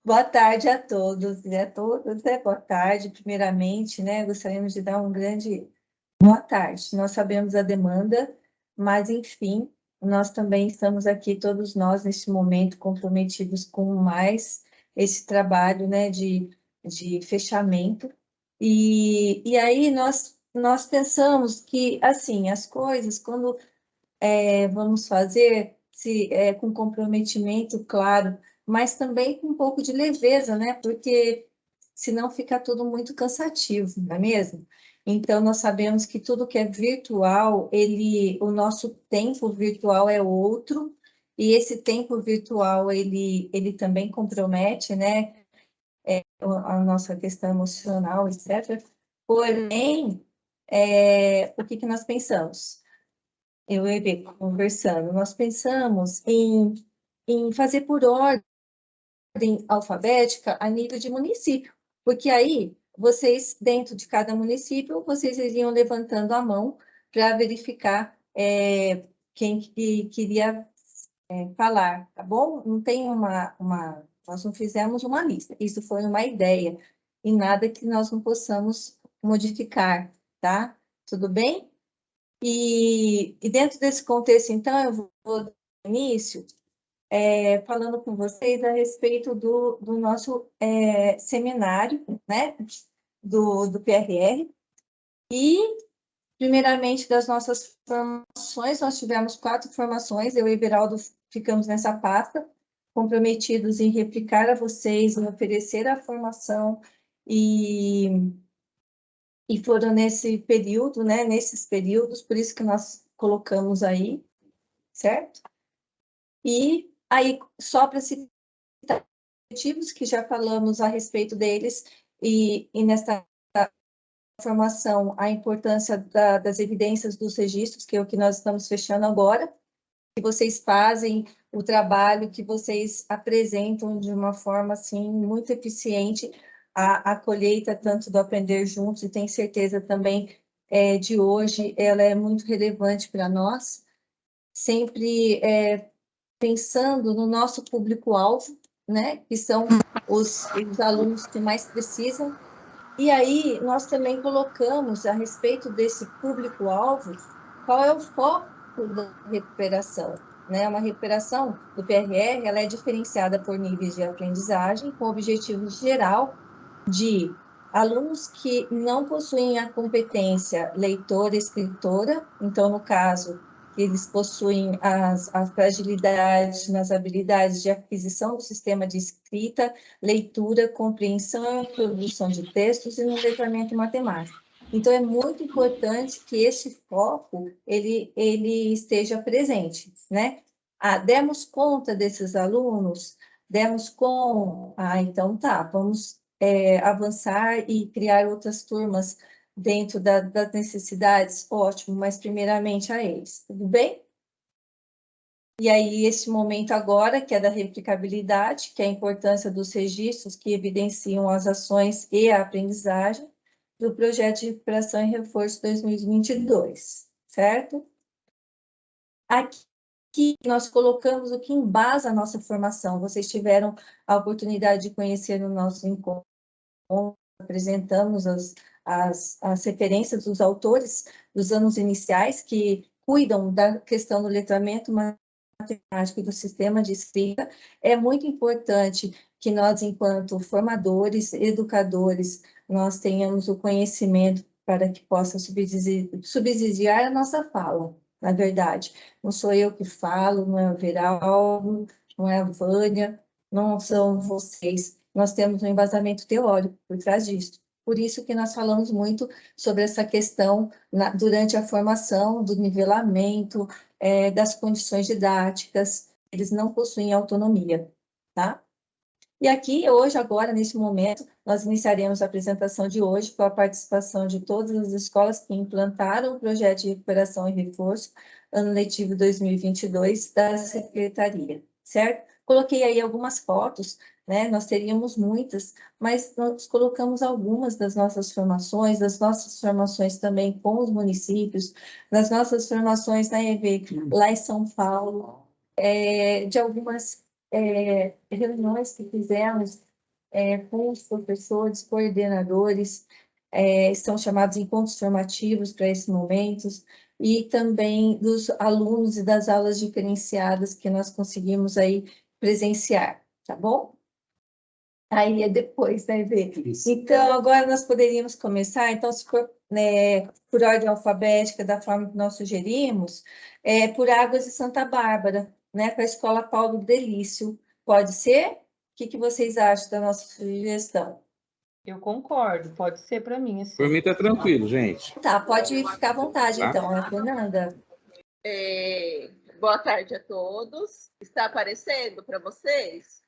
Boa tarde a todos e a todas, né? Boa tarde, primeiramente, né? Gostaríamos de dar um grande boa tarde. Nós sabemos a demanda, mas, enfim, nós também estamos aqui, todos nós, neste momento, comprometidos com mais esse trabalho, né, de fechamento. E aí nós pensamos que, assim, as coisas, quando vamos fazer com comprometimento, claro, mas também com um pouco de leveza, né? Porque senão fica tudo muito cansativo, não é mesmo? Então, nós sabemos que tudo que é virtual, o nosso tempo virtual é outro, e esse tempo virtual, ele também compromete, né? A nossa questão emocional, etc. Porém, o que que nós pensamos? Eu e a Bê conversando, nós pensamos em fazer por ordem alfabética a nível de município, porque aí vocês, dentro de cada município, vocês iriam levantando a mão para verificar quem que queria falar, tá bom? Não tem nós não fizemos uma lista, isso foi uma ideia, e nada que nós não possamos modificar, tá? Tudo bem? E dentro desse contexto, então, eu vou dar início falando com vocês a respeito do nosso seminário, né, do PRR, e, primeiramente, das nossas formações. Nós tivemos 4 formações, eu e o Everaldo ficamos nessa pasta, comprometidos em replicar a vocês, em oferecer a formação, e foram nesse período, né, nesses períodos, por isso que nós colocamos aí, certo? E aí, só para citar objetivos, que já falamos a respeito deles, e nesta formação, a importância das evidências dos registros, que é o que nós estamos fechando agora, que vocês fazem o trabalho, que vocês apresentam de uma forma, assim, muito eficiente a colheita, tanto do Aprender Juntos, e tenho certeza também de hoje, ela é muito relevante para nós, sempre pensando no nosso público-alvo, né, que são os alunos que mais precisam. E aí, nós também colocamos, a respeito desse público-alvo, qual é o foco da recuperação, né? Uma recuperação do PRR, ela é diferenciada por níveis de aprendizagem, com o objetivo geral de alunos que não possuem a competência leitora e escritora, então, no caso, eles possuem as fragilidades nas habilidades de aquisição do sistema de escrita, leitura, compreensão e produção de textos e no letramento matemático. Então, é muito importante que esse foco ele esteja presente, né? Demos conta desses alunos? Demos com... então tá, vamos avançar e criar outras turmas dentro das necessidades, ótimo, mas primeiramente a eles, tudo bem? E aí, esse momento agora, que é da replicabilidade, que é a importância dos registros que evidenciam as ações e a aprendizagem do projeto de recuperação e reforço 2022, certo? Aqui nós colocamos o que embasa a nossa formação. Vocês tiveram a oportunidade de conhecer no nosso encontro, apresentamos as referências dos autores dos anos iniciais, que cuidam da questão do letramento matemático e do sistema de escrita. É muito importante que nós, enquanto formadores, educadores, nós tenhamos o conhecimento para que possa subsidiar a nossa fala, na verdade. Não sou eu que falo, não é o Veraldo, não é a Vânia, não são vocês. Nós temos um embasamento teórico por trás disso. Por isso que nós falamos muito sobre essa questão durante a formação, do nivelamento, das condições didáticas, eles não possuem autonomia, tá? E aqui, hoje, agora, nesse momento, nós iniciaremos a apresentação de hoje com a participação de todas as escolas que implantaram o projeto de recuperação e reforço, ano letivo 2022, da Secretaria, certo? Coloquei aí algumas fotos, né? Nós teríamos muitas, mas nós colocamos algumas das nossas formações também com os municípios, das nossas formações na EV, lá em São Paulo, de algumas reuniões que fizemos com os professores, coordenadores, são chamados encontros formativos para esses momentos, e também dos alunos e das aulas diferenciadas que nós conseguimos aí presenciar, tá bom? Aí é depois, né, Vê? Então, agora nós poderíamos começar, então, se for, né, por ordem alfabética, da forma que nós sugerimos, por Águas de Santa Bárbara, né, para a Escola Paulo Delício. Pode ser? O que vocês acham da nossa sugestão? Eu concordo, pode ser para mim. Assim. Por mim tá tranquilo, gente. Tá, pode ficar à vontade, Tá. então, né, Fernanda? Boa tarde a todos. Está aparecendo para vocês?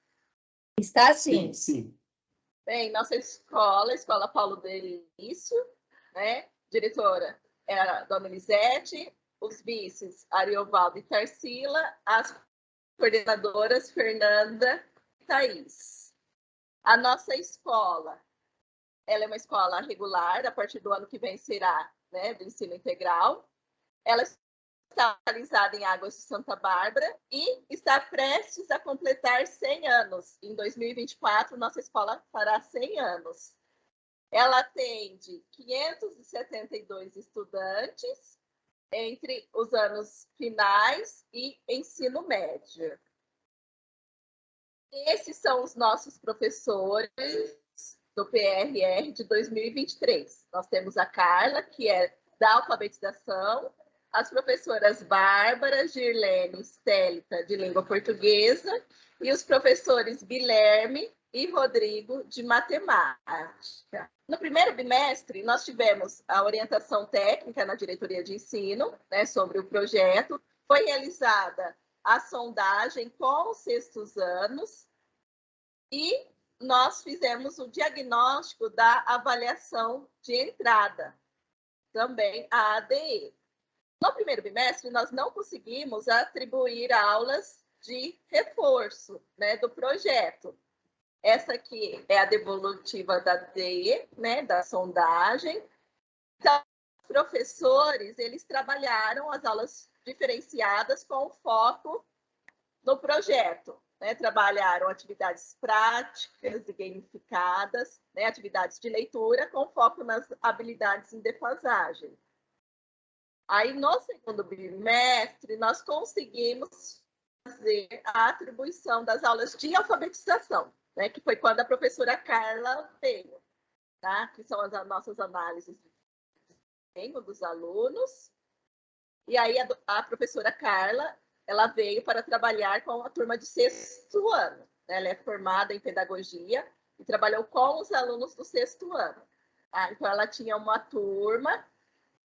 Está sim. Sim. Bem, nossa escola, a Escola Paulo Delício, né? Diretora é a dona Elisete, os vices Ariovaldo e Tarsila, as coordenadoras Fernanda e Thaís. A nossa escola, ela é uma escola regular, a partir do ano que vem será, né, do ensino integral. Ela está localizada em Águas de Santa Bárbara e está prestes a completar 100 anos. Em 2024, nossa escola fará 100 anos. Ela atende 572 estudantes entre os anos finais e ensino médio. Esses são os nossos professores do PRR de 2023. Nós temos a Carla, que é da alfabetização, as professoras Bárbara, Girlene e Célita, de língua portuguesa, e os professores Guilherme e Rodrigo, de matemática. No primeiro bimestre, nós tivemos a orientação técnica na diretoria de ensino, né, sobre o projeto. Foi realizada a sondagem com os sextos anos e nós fizemos o diagnóstico da avaliação de entrada, também a ADE. No primeiro bimestre, nós não conseguimos atribuir aulas de reforço, né, do projeto. Essa aqui é a devolutiva da DE, né, da sondagem. Então, os professores, eles trabalharam as aulas diferenciadas com foco no projeto, né? Trabalharam atividades práticas e gamificadas, né, atividades de leitura com foco nas habilidades em defasagem. Aí, no segundo bimestre, nós conseguimos fazer a atribuição das aulas de alfabetização, né, que foi quando a professora Carla veio, tá? Que são as nossas análises de desempenho dos alunos. E aí, a professora Carla, ela veio para trabalhar com a turma de sexto ano. Ela é formada em pedagogia e trabalhou com os alunos do sexto ano. Tá? Então, ela tinha uma turma.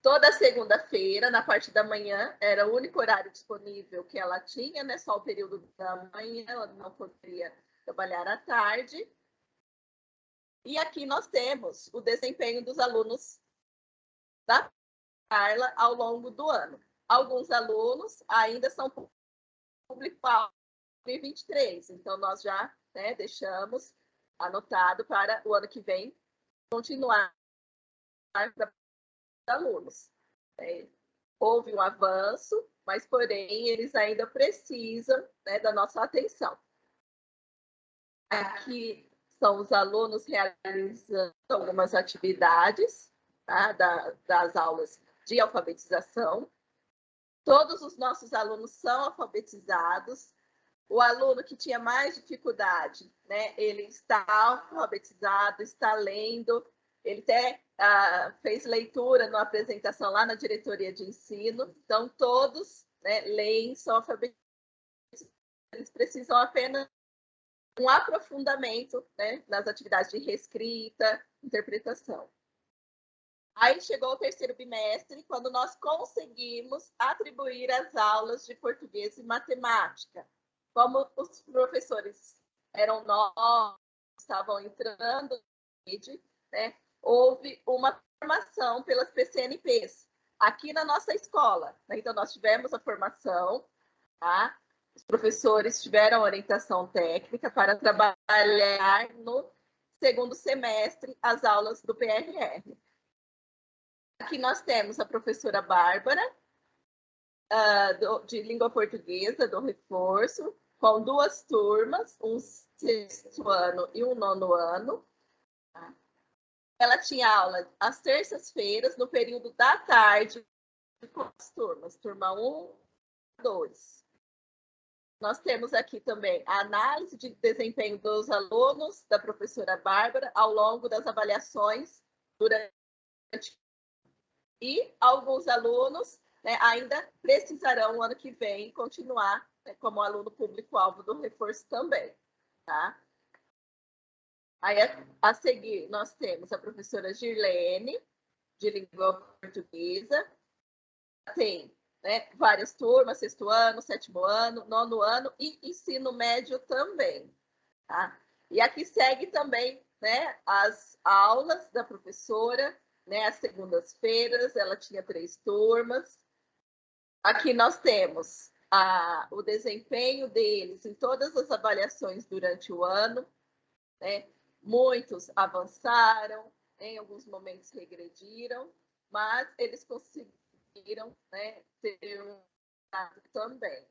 Toda segunda-feira, na parte da manhã, era o único horário disponível que ela tinha, né? Só o período da manhã, ela não poderia trabalhar à tarde. E aqui nós temos o desempenho dos alunos da Carla ao longo do ano. Alguns alunos ainda são público-alvo em 2023, então nós já, né, deixamos anotado para o ano que vem continuar para alunos. Houve um avanço, mas, porém, eles ainda precisam, né, da nossa atenção. Aqui são os alunos realizando algumas atividades, tá, das aulas de alfabetização. Todos os nossos alunos são alfabetizados. O aluno que tinha mais dificuldade, né, ele está alfabetizado, está lendo. Ele até fez leitura na apresentação lá na diretoria de ensino. Então, todos, né, leem, são alfabetizados. Eles precisam apenas de um aprofundamento, né, nas atividades de reescrita, interpretação. Aí chegou o terceiro bimestre, quando nós conseguimos atribuir as aulas de português e matemática. Como os professores eram novos, estavam entrando, né, houve uma formação pelas PCNPs aqui na nossa escola. Então, nós tivemos a formação, tá? Os professores tiveram orientação técnica para trabalhar no segundo semestre as aulas do PRR. Aqui nós temos a professora Bárbara, de língua portuguesa, do reforço, com 2 turmas, um 6º ano e um 9º ano. Tá? Ela tinha aula às terças-feiras, no período da tarde, com as turmas, turma 1, 2. Nós temos aqui também a análise de desempenho dos alunos, da professora Bárbara, ao longo das avaliações durante. E alguns alunos, né, ainda precisarão, no ano que vem, continuar, né, como aluno público-alvo do reforço também. Tá? Aí, a seguir, nós temos a professora Girlene, de língua portuguesa. Tem, né, várias turmas, 6º ano, 7º ano, 9º ano e ensino médio também. Tá? E aqui segue também, né, as aulas da professora, né, às segundas-feiras, ela tinha 3 turmas. Aqui nós temos o desempenho deles em todas as avaliações durante o ano, né? Muitos avançaram, em alguns momentos regrediram, mas eles conseguiram, né, ter um resultado também.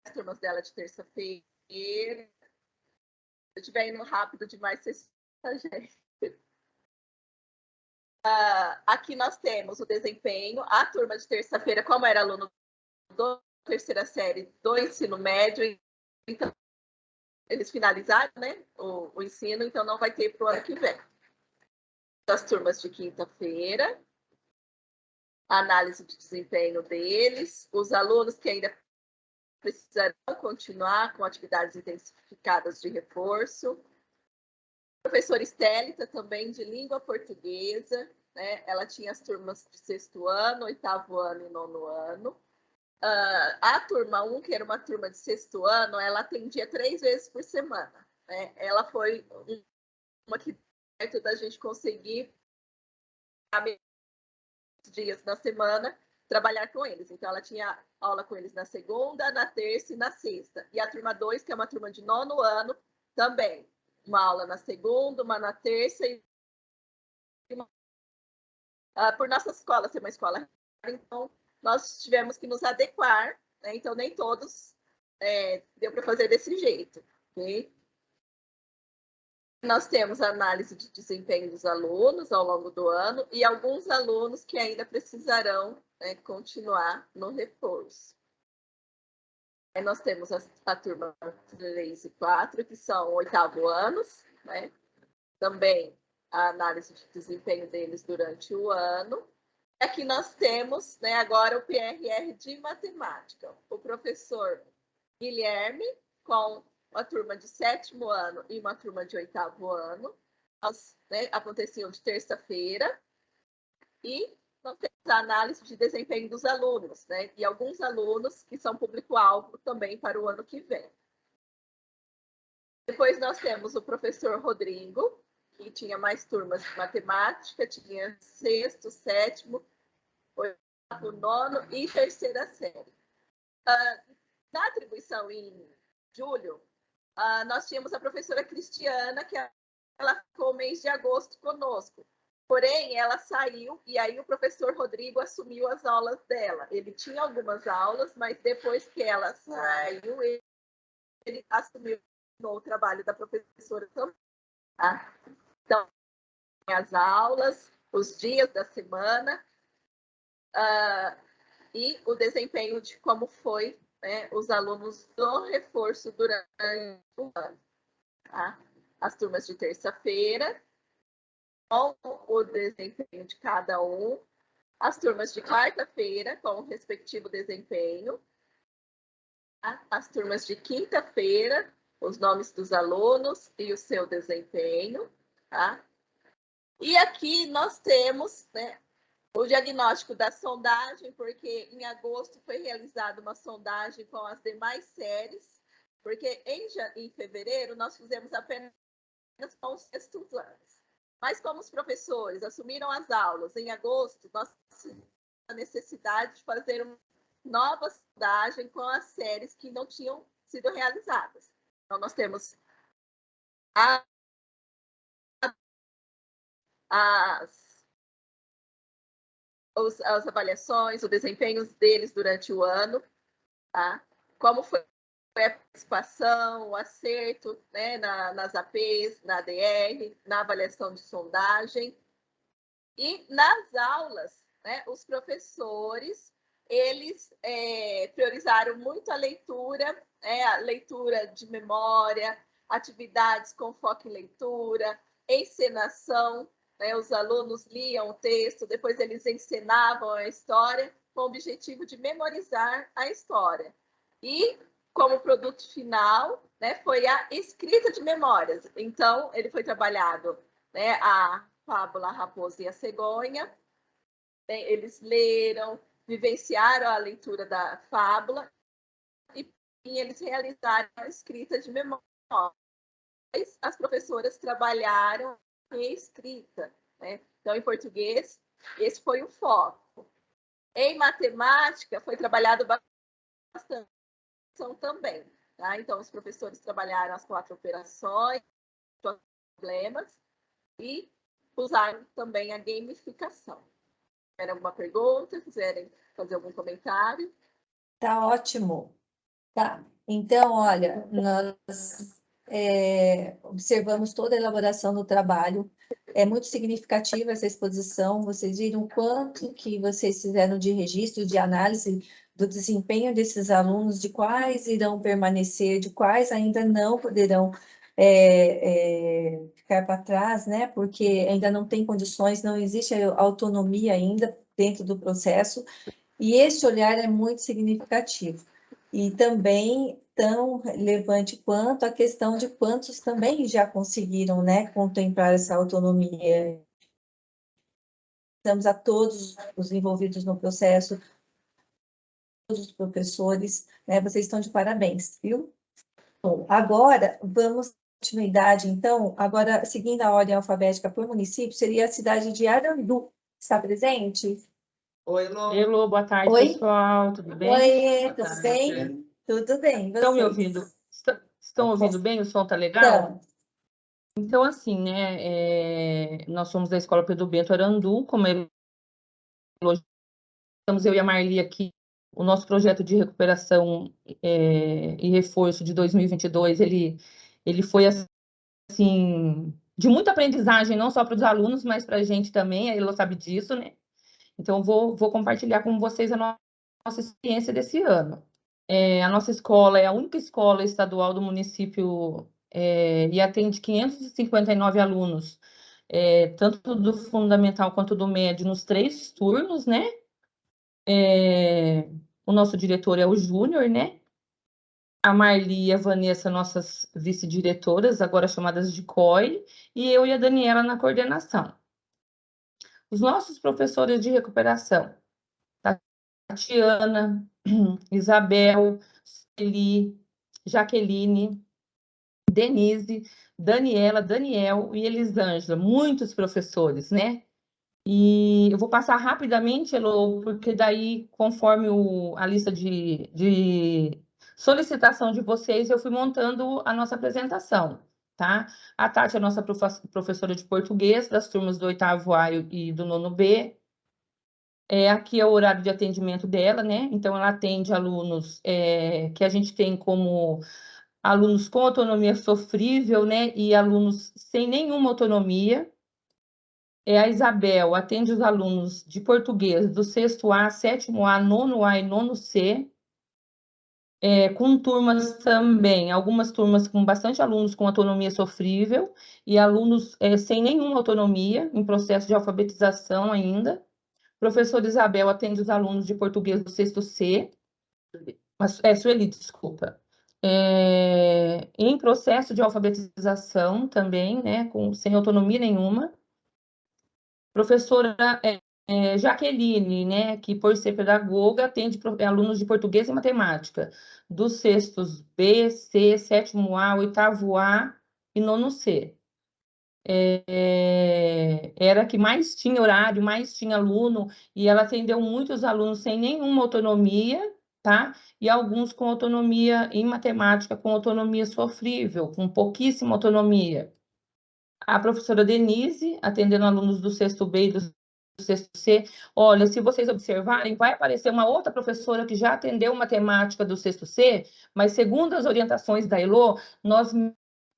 As turmas dela de terça-feira. Se eu estiver indo rápido demais, vocês gente. Aqui nós temos o desempenho, a turma de terça-feira, como era aluno da 3ª série do ensino médio, então eles finalizaram, né, o ensino, então não vai ter para o ano que vem. As turmas de quinta-feira, a análise de desempenho deles, os alunos que ainda precisarão continuar com atividades intensificadas de reforço. A professora Estélita, também de língua portuguesa, né, ela tinha as turmas de 6º ano, 8º ano e 9º ano. A turma 1, que era uma turma de 6º ano, ela atendia 3 vezes por semana. Né? Ela foi uma que perto da gente conseguir dias na semana trabalhar com eles. Então, ela tinha aula com eles na segunda, na terça e na sexta. E a turma 2, que é uma turma de 9º ano, também. Uma aula na segunda, uma na terça e uma... por nossa escola ser uma escola, então nós tivemos que nos adequar, né? Então nem todos deu para fazer desse jeito, ok? Nós temos a análise de desempenho dos alunos ao longo do ano e alguns alunos que ainda precisarão, né, continuar no reforço. Aí nós temos a turma 3 e 4, que são 8º anos, né? Também a análise de desempenho deles durante o ano. Aqui nós temos, né, agora o PRR de matemática. O professor Guilherme, com uma turma de 7º ano e uma turma de 8º ano. Elas, né, aconteciam de terça-feira. E nós temos a análise de desempenho dos alunos, né? E alguns alunos que são público-alvo também para o ano que vem. Depois nós temos o professor Rodrigo, que tinha mais turmas de matemática, tinha 6º, 7º, 8º, 9º e 3ª série. Na atribuição em julho, nós tínhamos a professora Cristiana, que ela ficou o mês de agosto conosco. Porém, ela saiu e aí o professor Rodrigo assumiu as aulas dela. Ele tinha algumas aulas, mas depois que ela saiu, ele assumiu o trabalho da professora também. Tá? Então, as aulas, os dias da semana e o desempenho de como foi, né, os alunos do reforço durante o ano. Tá? As turmas de terça-feira, com o desempenho de cada um, as turmas de quarta-feira, com o respectivo desempenho, tá? As turmas de quinta-feira, os nomes dos alunos e o seu desempenho. Tá? E aqui nós temos, né, o diagnóstico da sondagem, porque em agosto foi realizada uma sondagem com as demais séries, porque em fevereiro nós fizemos apenas com os 6º anos. Mas como os professores assumiram as aulas em agosto, nós tivemos a necessidade de fazer uma nova sondagem com as séries que não tinham sido realizadas. Então, nós temos as avaliações, o desempenho deles durante o ano, tá? Como foi a participação, o acerto, né, nas APs, na ADR, na avaliação de sondagem. E nas aulas, né, os professores, eles priorizaram muito a leitura de memória, atividades com foco em leitura, encenação, né, os alunos liam o texto, depois eles encenavam a história com o objetivo de memorizar a história. E, como produto final, né, foi a escrita de memórias. Então, ele foi trabalhado, né, a fábula A Raposa e a Cegonha. Eles leram, vivenciaram a leitura da fábula e eles realizaram a escrita de memória. As professoras trabalharam em escrita, né? Então, em português, esse foi o foco. Em matemática, foi trabalhado bastante também, tá? Então, os professores trabalharam as 4 operações, problemas, e usaram também a gamificação. Tiver alguma pergunta, quiserem fazer algum comentário? Tá ótimo. Tá. Então, olha, nós observamos toda a elaboração do trabalho. É muito significativa essa exposição. Vocês viram o quanto que vocês fizeram de registro, de análise do desempenho desses alunos, de quais irão permanecer, de quais ainda não poderão ficar para trás, né? Porque ainda não tem condições, não existe autonomia ainda dentro do processo. E esse olhar é muito significativo. E também tão relevante quanto a questão de quantos também já conseguiram, né, contemplar essa autonomia. Estamos a todos os envolvidos no processo, todos os professores, né, vocês estão de parabéns, viu? Bom, agora, vamos dar continuidade, então, agora, seguindo a ordem alfabética por município, seria a cidade de Arandu. Está presente? Oi, Elô. Elô, boa tarde, Oi. pessoal. Tudo bem? Oi, tudo bem? Tudo bem, Estão me vocês? ouvindo? Estão ouvindo bem? O som tá legal? Então, Então, assim, né, nós somos da Escola Pedro Bento Arandu, como estamos eu e a Marli aqui, o nosso projeto de recuperação e reforço de 2022, ele foi, assim, de muita aprendizagem, não só para os alunos, mas para a gente também, a Elô sabe disso, né? Então, vou compartilhar com vocês a nossa experiência desse ano. A nossa escola é a única escola estadual do município e atende 559 alunos, tanto do fundamental quanto do médio, nos 3 turnos, né? O nosso diretor é o Júnior, né? A Marli e a Vanessa, nossas vice-diretoras, agora chamadas de COI, e eu e a Daniela na coordenação. Os nossos professores de recuperação, Tatiana, Isabel, Celi, Jaqueline, Denise, Daniela, Daniel e Elisângela, muitos professores, né? E eu vou passar rapidamente, Elô, porque daí, conforme a lista de solicitação de vocês, eu fui montando a nossa apresentação, tá? A Tati é a nossa professora de português, das turmas do 8º A e do 9º B. Aqui é o horário de atendimento dela, né? Então, ela atende alunos que a gente tem como alunos com autonomia sofrível, né? E alunos sem nenhuma autonomia. A Isabel atende os alunos de português do 6º A, 7º A, 9º A e 9º C, com turmas também, algumas turmas com bastante alunos com autonomia sofrível e alunos sem nenhuma autonomia, em processo de alfabetização ainda. Professora Isabel atende os alunos de português do 6º C, Sueli, desculpa. Em processo de alfabetização também, né, sem autonomia nenhuma. Professora Jaqueline, né, que por ser pedagoga atende alunos de português e matemática, dos 6º B, C, 7º A, 8º A e 9º C. Era a que mais tinha horário, mais tinha aluno, e ela atendeu muitos alunos sem nenhuma autonomia, tá? E alguns com autonomia em matemática, com autonomia sofrível, com pouquíssima autonomia. A professora Denise, atendendo alunos do 6º B e do sexto C. Olha, se vocês observarem, vai aparecer uma outra professora que já atendeu matemática do sexto C, mas segundo as orientações da Elo, nós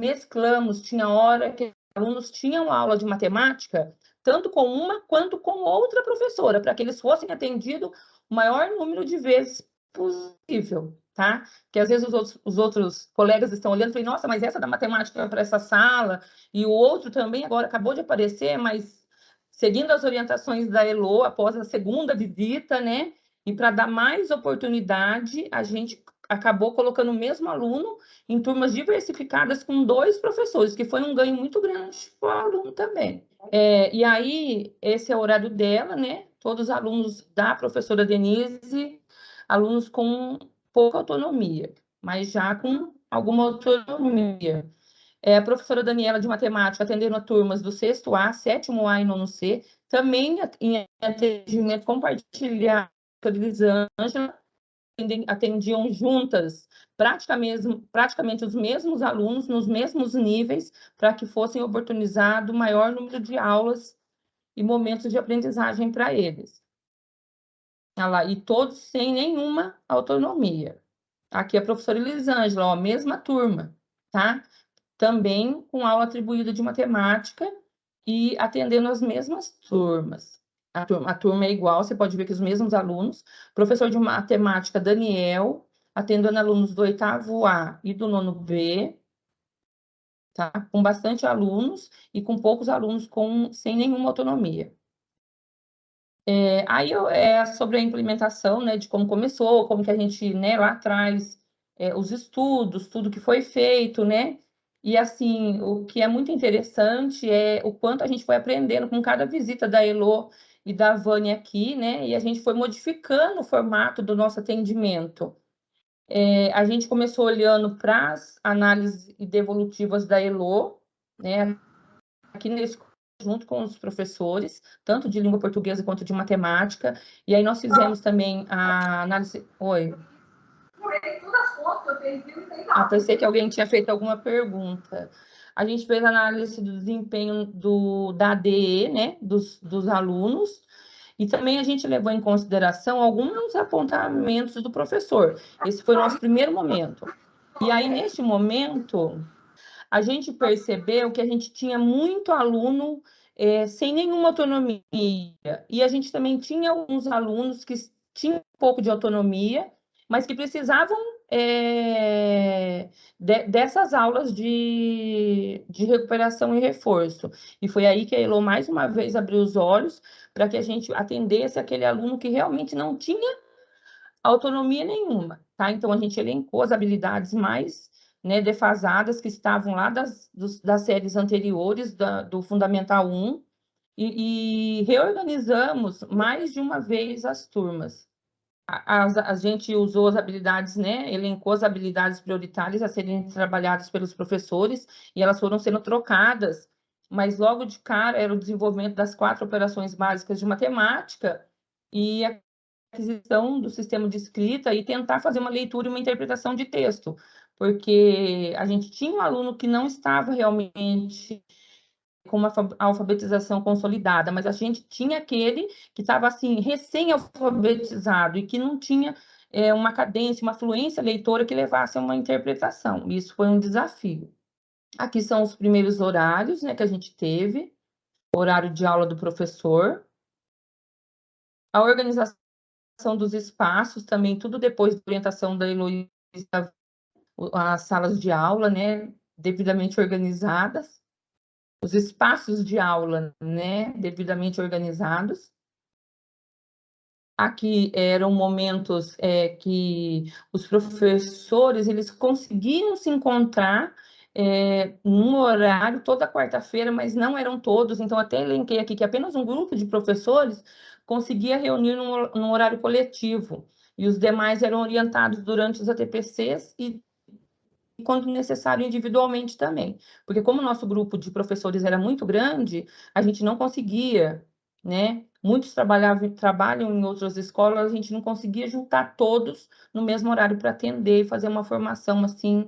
mesclamos, tinha hora que alunos tinham aula de matemática, tanto com uma quanto com outra professora, para que eles fossem atendidos o maior número de vezes possível, tá? Que às vezes os outros colegas estão olhando e falam, nossa, mas essa da matemática para essa sala, e o outro também agora acabou de aparecer, mas seguindo as orientações da Elo, após a segunda visita, né? E para dar mais oportunidade, a gente acabou colocando o mesmo aluno em turmas diversificadas com 2 professores, que foi um ganho muito grande para o aluno também. E aí, esse é o horário dela, né? Todos os alunos da professora Denise, alunos com pouca autonomia, mas já com alguma autonomia. A professora Daniela de matemática atendendo a turmas do 6º A, 7º A e 9º C, também em atendimento compartilhado com a Elisângela, atendiam juntas praticamente os mesmos alunos, nos mesmos níveis, para que fossem oportunizado o maior número de aulas e momentos de aprendizagem para eles. E todos sem nenhuma autonomia. Aqui a professora Elisângela, ó, mesma turma, tá? Também com aula atribuída de matemática e atendendo as mesmas turmas. A turma é igual, você pode ver que os mesmos alunos. Professor de matemática, Daniel, atendendo alunos do 8º A e do 9º B, tá? Com bastante alunos e com poucos alunos sem nenhuma autonomia. Aí é sobre a implementação, né, de como começou, como que a gente, né, lá atrás, os estudos, tudo que foi feito, né? E, assim, o que é muito interessante é o quanto a gente foi aprendendo com cada visita da Elo e da Vânia aqui, né? E a gente foi modificando o formato do nosso atendimento. A gente começou olhando para as análises devolutivas da Elo, né? Aqui nesse junto com os professores, tanto de língua portuguesa quanto de matemática, e aí nós fizemos também a análise... Oi. Pensei que alguém tinha feito alguma pergunta. A gente fez a análise do desempenho da ADE, né, dos alunos, e também a gente levou em consideração alguns apontamentos do professor. Esse foi o nosso primeiro momento. E aí, neste momento, a gente percebeu que a gente tinha muito aluno sem nenhuma autonomia. E a gente também tinha alguns alunos que tinham um pouco de autonomia, mas que precisavam dessas aulas de recuperação e reforço. E foi aí que a Elo, mais uma vez, abriu os olhos para que a gente atendesse aquele aluno que realmente não tinha autonomia nenhuma, tá? Então, a gente elencou as habilidades mais, né, defasadas que estavam lá das séries anteriores, do Fundamental 1, e reorganizamos mais de uma vez as turmas. A gente usou as habilidades, né, elencou as habilidades prioritárias a serem trabalhadas pelos professores, e elas foram sendo trocadas, mas logo de cara era o desenvolvimento das 4 operações básicas de matemática, e a aquisição do sistema de escrita e tentar fazer uma leitura e uma interpretação de texto, porque a gente tinha um aluno que não estava realmente com uma alfabetização consolidada, mas a gente tinha aquele que estava assim recém-alfabetizado e que não tinha uma cadência, uma fluência leitora que levasse a uma interpretação. Isso foi um desafio. Aqui são os primeiros horários, né, que a gente teve, horário de aula do professor, a organização dos espaços também, tudo depois da orientação da Heloísa, as salas de aula, né, devidamente organizadas, os espaços de aula, né, devidamente organizados. Aqui eram momentos que os professores, eles conseguiam se encontrar num horário toda quarta-feira, mas não eram todos, então até elenquei aqui que apenas um grupo de professores conseguia reunir num horário coletivo, e os demais eram orientados durante os ATPCs e, quando necessário, individualmente também. Porque como o nosso grupo de professores era muito grande, a gente não conseguia, né? Muitos trabalham em outras escolas, a gente não conseguia juntar todos no mesmo horário para atender e fazer uma formação assim,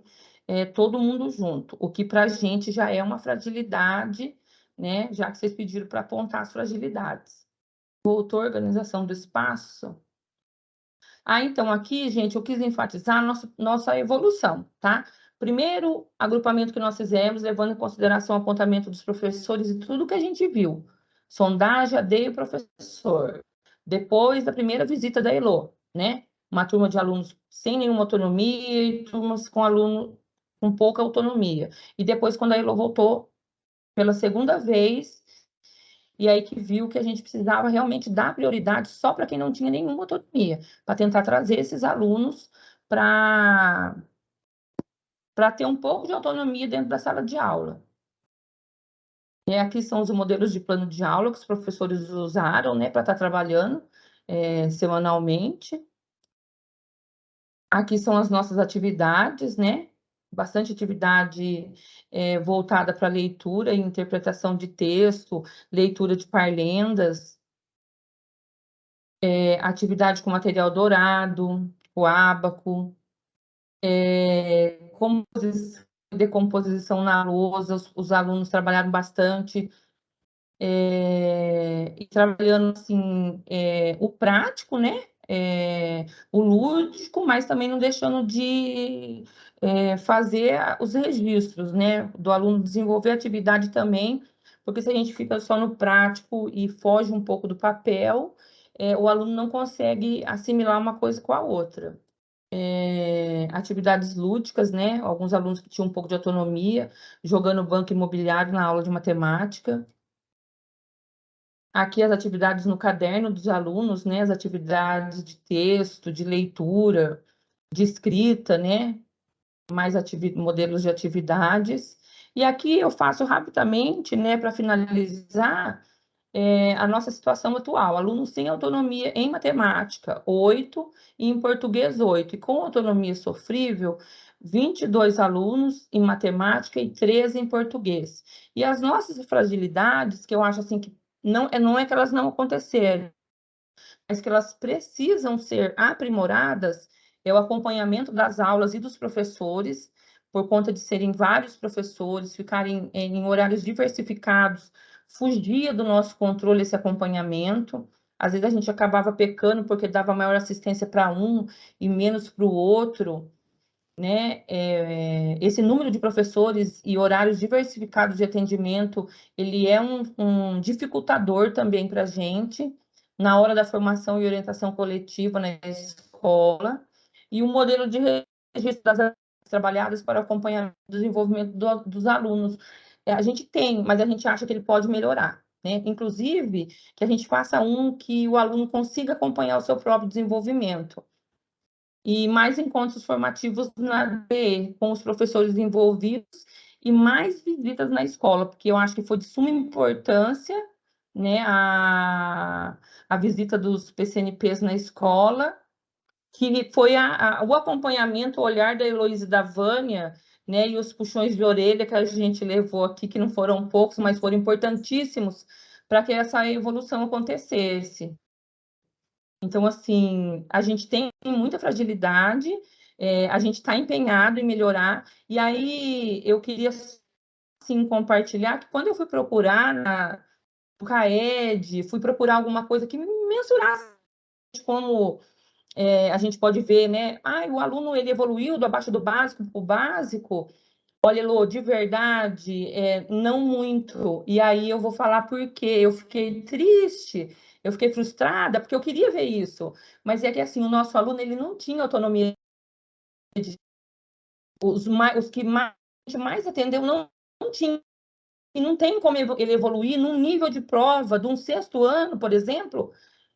todo mundo junto, o que para a gente já é uma fragilidade, né? Já que vocês pediram para apontar as fragilidades. Voltou a organização do espaço. Então, aqui, gente, eu quis enfatizar a nossa evolução, tá? Primeiro agrupamento que nós fizemos, levando em consideração o apontamento dos professores e tudo que a gente viu. Sondagem, AD e professor. Depois da primeira visita da Elo, né? Uma turma de alunos sem nenhuma autonomia e turmas com aluno com pouca autonomia. E depois, quando a Elo voltou pela segunda vez, e aí que viu que a gente precisava realmente dar prioridade só para quem não tinha nenhuma autonomia, para tentar trazer esses alunos para ter um pouco de autonomia dentro da sala de aula. E aqui são os modelos de plano de aula que os professores usaram, né, para estar trabalhando semanalmente. Aqui são as nossas atividades, né? Bastante atividade voltada para leitura e interpretação de texto, leitura de parlendas, atividade com material dourado, o ábaco, decomposição na lousa, os alunos trabalharam bastante, e trabalhando assim, o prático, né? O lúdico, mas também não deixando de fazer os registros, né? Do aluno desenvolver atividade também, porque se a gente fica só no prático e foge um pouco do papel, o aluno não consegue assimilar uma coisa com a outra. Atividades lúdicas, né? Alguns alunos que tinham um pouco de autonomia, jogando banco imobiliário na aula de matemática. Aqui as atividades no caderno dos alunos, né? As atividades de texto, de leitura, de escrita, né? Mais modelos de atividades. E aqui eu faço rapidamente, né? Para finalizar, a nossa situação atual. Alunos sem autonomia em matemática, 8, e em português, 8. E com autonomia sofrível, 22 alunos em matemática e 13 em português. E as nossas fragilidades, que eu acho assim que não é que elas não aconteceram, mas que elas precisam ser aprimoradas, é o acompanhamento das aulas e dos professores, por conta de serem vários professores, ficarem em horários diversificados, fugia do nosso controle esse acompanhamento. Às vezes a gente acabava pecando porque dava maior assistência para um e menos para o outro, né? Esse número de professores e horários diversificados de atendimento, ele é um dificultador também para a gente, na hora da formação e orientação coletiva na escola, e o modelo de registro das atividades trabalhadas para acompanhar o desenvolvimento dos alunos. A gente tem, mas a gente acha que ele pode melhorar, né? Inclusive, que a gente faça que o aluno consiga acompanhar o seu próprio desenvolvimento. E mais encontros formativos na DE, com os professores envolvidos, e mais visitas na escola, porque eu acho que foi de suma importância, né, a visita dos PCNPs na escola, que foi o acompanhamento, o olhar da Heloísa e da Vânia, né, e os puxões de orelha que a gente levou aqui, que não foram poucos, mas foram importantíssimos para que essa evolução acontecesse. Então, assim, a gente tem muita fragilidade, a gente está empenhado em melhorar, e aí eu queria, assim, compartilhar que quando eu fui procurar no CAED, fui procurar alguma coisa que me mensurasse como a gente pode ver, né? O aluno ele evoluiu do abaixo do básico para o básico. Olha, Elô, de verdade, não muito. E aí eu vou falar por quê. Eu fiquei triste, eu fiquei frustrada, porque eu queria ver isso. Mas é que, assim, o nosso aluno, ele não tinha autonomia. Os que mais atendeu não tinha. E não tem como ele evoluir num nível de prova de um 6º ano, por exemplo,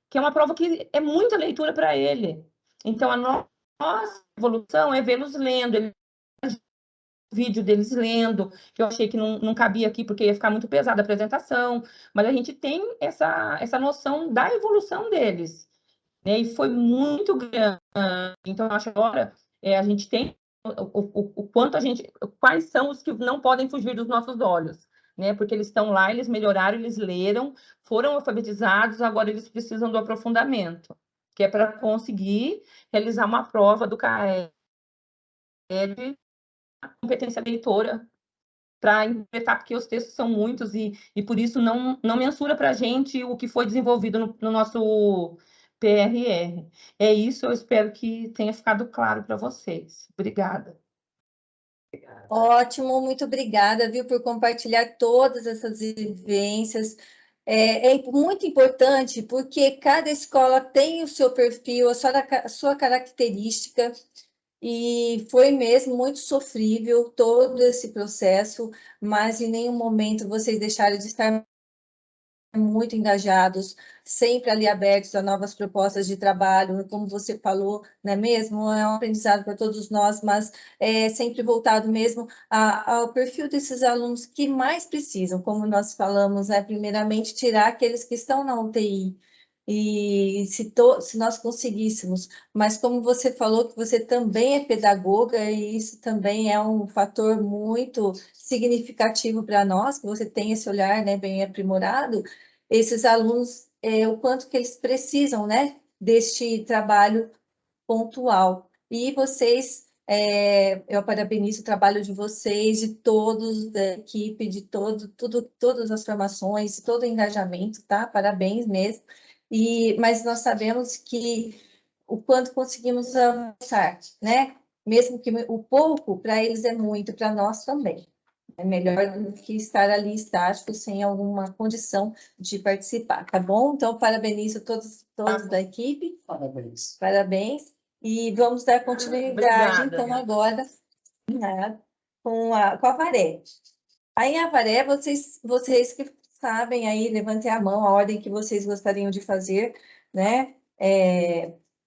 que é uma prova que é muita leitura para ele. Então, a nossa evolução é vê-los lendo, vídeo deles lendo, que eu achei que não cabia aqui porque ia ficar muito pesada a apresentação, mas a gente tem essa noção da evolução deles, né? E foi muito grande. Então, eu acho que agora a gente tem o quanto quais são os que não podem fugir dos nossos olhos, né? Porque eles estão lá, eles melhoraram, eles leram, foram alfabetizados, agora eles precisam do aprofundamento, que é para conseguir realizar uma prova do CAED, competência leitora, para interpretar, porque os textos são muitos e por isso não mensura para a gente o que foi desenvolvido no nosso PRR. É isso, eu espero que tenha ficado claro para vocês. Obrigada. Ótimo, muito obrigada, viu, por compartilhar todas essas vivências. É muito importante, porque cada escola tem o seu perfil, a sua característica, e foi mesmo muito sofrível todo esse processo, mas em nenhum momento vocês deixaram de estar muito engajados, sempre ali abertos a novas propostas de trabalho, como você falou, não é mesmo? É um aprendizado para todos nós, mas é sempre voltado mesmo ao perfil desses alunos que mais precisam, como nós falamos, né? Primeiramente, tirar aqueles que estão na UTI. E se nós conseguíssemos, mas como você falou que você também é pedagoga, e isso também é um fator muito significativo para nós, que você tem esse olhar, né, bem aprimorado, esses alunos, o quanto que eles precisam, né, deste trabalho pontual. E vocês, eu parabenizo o trabalho de vocês, de todos, da equipe, de todas as formações, todo o engajamento, tá? Parabéns mesmo. Mas nós sabemos que o quanto conseguimos avançar, né? Mesmo que o pouco, para eles é muito, para nós também. É melhor do que estar ali estático, sem alguma condição de participar, tá bom? Então, parabenizo todos da equipe. Parabéns. Parabéns. E vamos dar continuidade, Obrigada. então, agora, né, com a Avaré. Aí, a Avaré, vocês que sabem aí, levantem a mão, a ordem que vocês gostariam de fazer, né?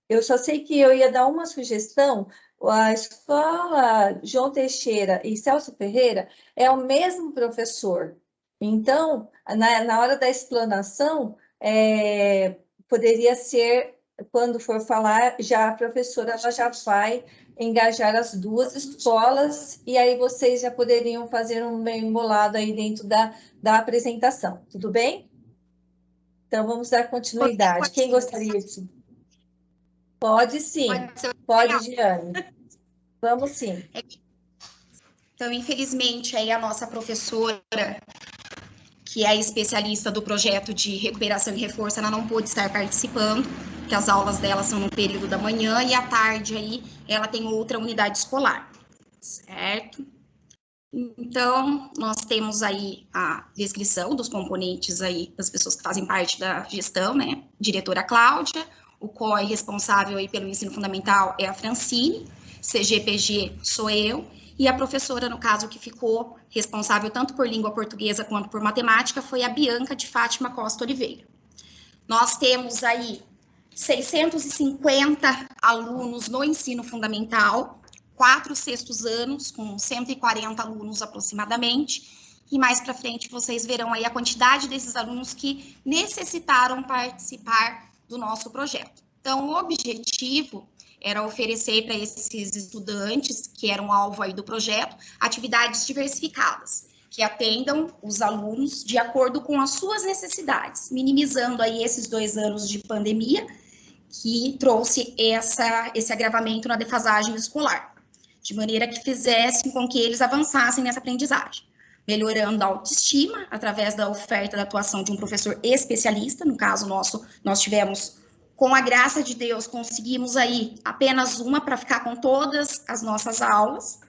Eu só sei que eu ia dar uma sugestão. A escola João Teixeira e Celso Ferreira é o mesmo professor. Então, na hora da explanação, poderia ser, quando for falar, já a professora ela já vai engajar as duas escolas, e aí vocês já poderiam fazer um meio embolado aí dentro da apresentação. Tudo bem? Então, vamos dar continuidade. Quem gostaria de... Pode sim. Pode, Giane. Vamos sim. Então, infelizmente, aí a nossa professora, que é especialista do projeto de recuperação e reforço, ela não pôde estar participando, porque as aulas dela são no período da manhã e à tarde aí ela tem outra unidade escolar, certo? Então, nós temos aí a descrição dos componentes aí das pessoas que fazem parte da gestão, né? Diretora Cláudia, o COI responsável aí pelo ensino fundamental é a Francine, CGPG sou eu, e a professora, no caso, que ficou responsável tanto por língua portuguesa quanto por matemática, foi a Bianca de Fátima Costa Oliveira. Nós temos aí 650 alunos no ensino fundamental, 4 sextos anos, com 140 alunos aproximadamente, e mais para frente vocês verão aí a quantidade desses alunos que necessitaram participar do nosso projeto. Então, o objetivo era oferecer para esses estudantes, que eram alvo aí do projeto, atividades diversificadas, que atendam os alunos de acordo com as suas necessidades, minimizando aí esses 2 anos de pandemia, que trouxe esse agravamento na defasagem escolar, de maneira que fizessem com que eles avançassem nessa aprendizagem, melhorando a autoestima através da oferta da atuação de um professor especialista. No caso nosso, nós tivemos, com a graça de Deus, conseguimos aí apenas uma para ficar com todas as nossas aulas,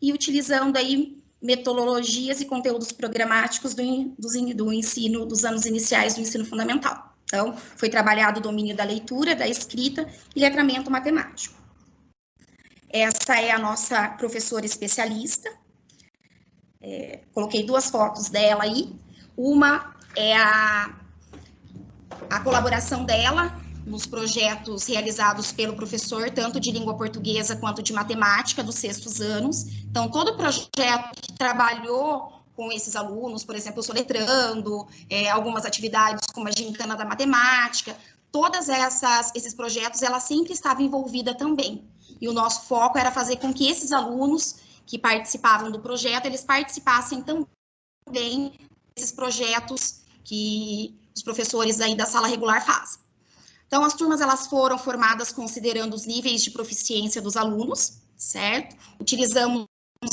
e utilizando aí metodologias e conteúdos programáticos do ensino, dos anos iniciais do ensino fundamental. Então, foi trabalhado o domínio da leitura, da escrita e letramento matemático. Essa é a nossa professora especialista. Coloquei 2 fotos dela aí. Uma é a colaboração dela nos projetos realizados pelo professor, tanto de língua portuguesa quanto de matemática, dos sextos anos. Então, todo projeto que trabalhou com esses alunos, por exemplo, soletrando, algumas atividades como a gincana da matemática, todas esses projetos, ela sempre estava envolvida também. E o nosso foco era fazer com que esses alunos que participavam do projeto, eles participassem também desses projetos que os professores aí da sala regular fazem. Então, as turmas, elas foram formadas considerando os níveis de proficiência dos alunos, certo? Utilizamos